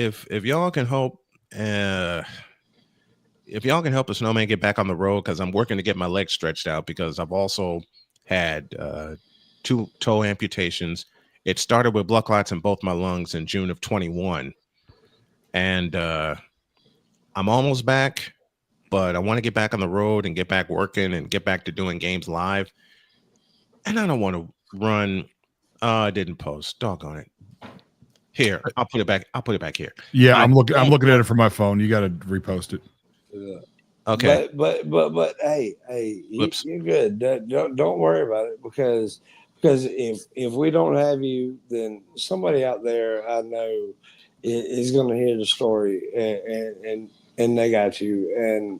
y'all can help if y'all can help a snowman get back on the road, because I'm working to get my legs stretched out because I've also had 2 toe amputations. It started with blood clots in both my lungs in June of 21. And I'm almost back, but I want to get back on the road and get back working and get back to doing games live. And I don't want to run. I didn't post. Doggone it. Here, I'll put it back here. Yeah, I'm looking at it from my phone. You got to repost it. Okay. But hey, Whoops. you're good. Don't worry about it because if we don't have you, then somebody out there I know is going to hear the story and they got you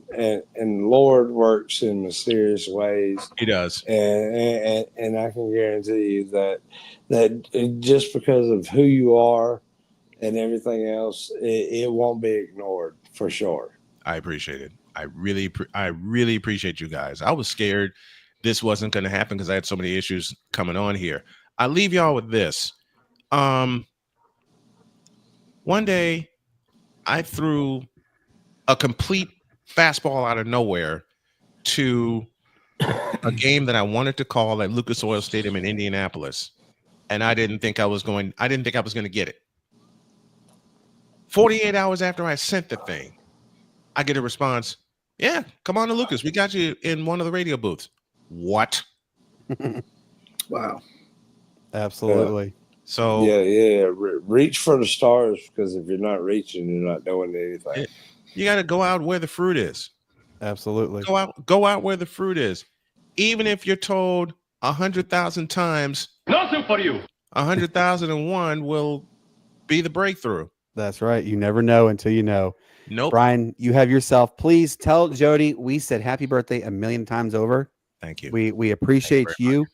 and Lord works in mysterious ways. He does. And I can guarantee you that just because of who you are and everything else, it won't be ignored for sure. I appreciate it. I really appreciate you guys. I was scared this wasn't going to happen because I had so many issues coming on here. I leave y'all with this. One day I threw a complete fastball out of nowhere to a game that I wanted to call at Lucas Oil Stadium in Indianapolis. And I didn't think I was going to get it. 48 hours after I sent the thing, I get a response. Yeah, come on to Lucas. We got you in one of the radio booths. What? Wow. Absolutely. So yeah. Reach for the stars because if you're not reaching, you're not doing anything. you got to go out where the fruit is. Absolutely. Go out where the fruit is. Even if you're told 100,000 times, Nothing for you. 100,001 will be the breakthrough. That's right. You never know until you know. Nope. Brian, you have yourself. Please tell Jody we said happy birthday a million times over. Thank you. We appreciate Thank you very you.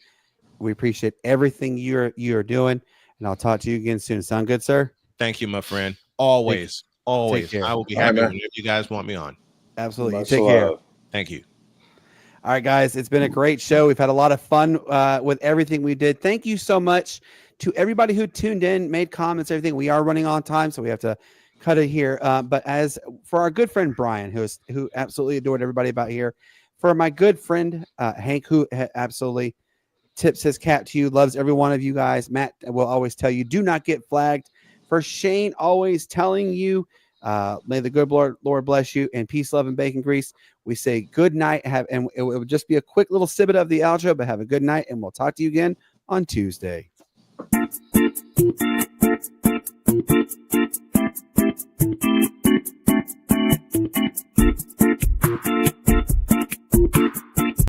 We appreciate everything you're doing. And I'll talk to you again soon. Sound good, sir? Thank you, my friend. Always. care. I will be All right, happy man. whenever you guys want me on. Absolutely. Much Take care. love. Thank you. All right, guys. It's been a great show. We've had a lot of fun with everything we did. Thank you so much to everybody who tuned in, made comments, everything. We are running on time, so we have to cut it here. But as for our good friend Brian, who absolutely adored everybody about here, for my good friend Hank, who absolutely tips his cap to you, loves every one of you guys. Matt will always tell you, do not get flagged. For Shane, always telling you, may the good Lord bless you, and peace, love, and bacon grease. We say good night. And it will just be a quick little snippet of the outro, but have a good night, and we'll talk to you again on Tuesday.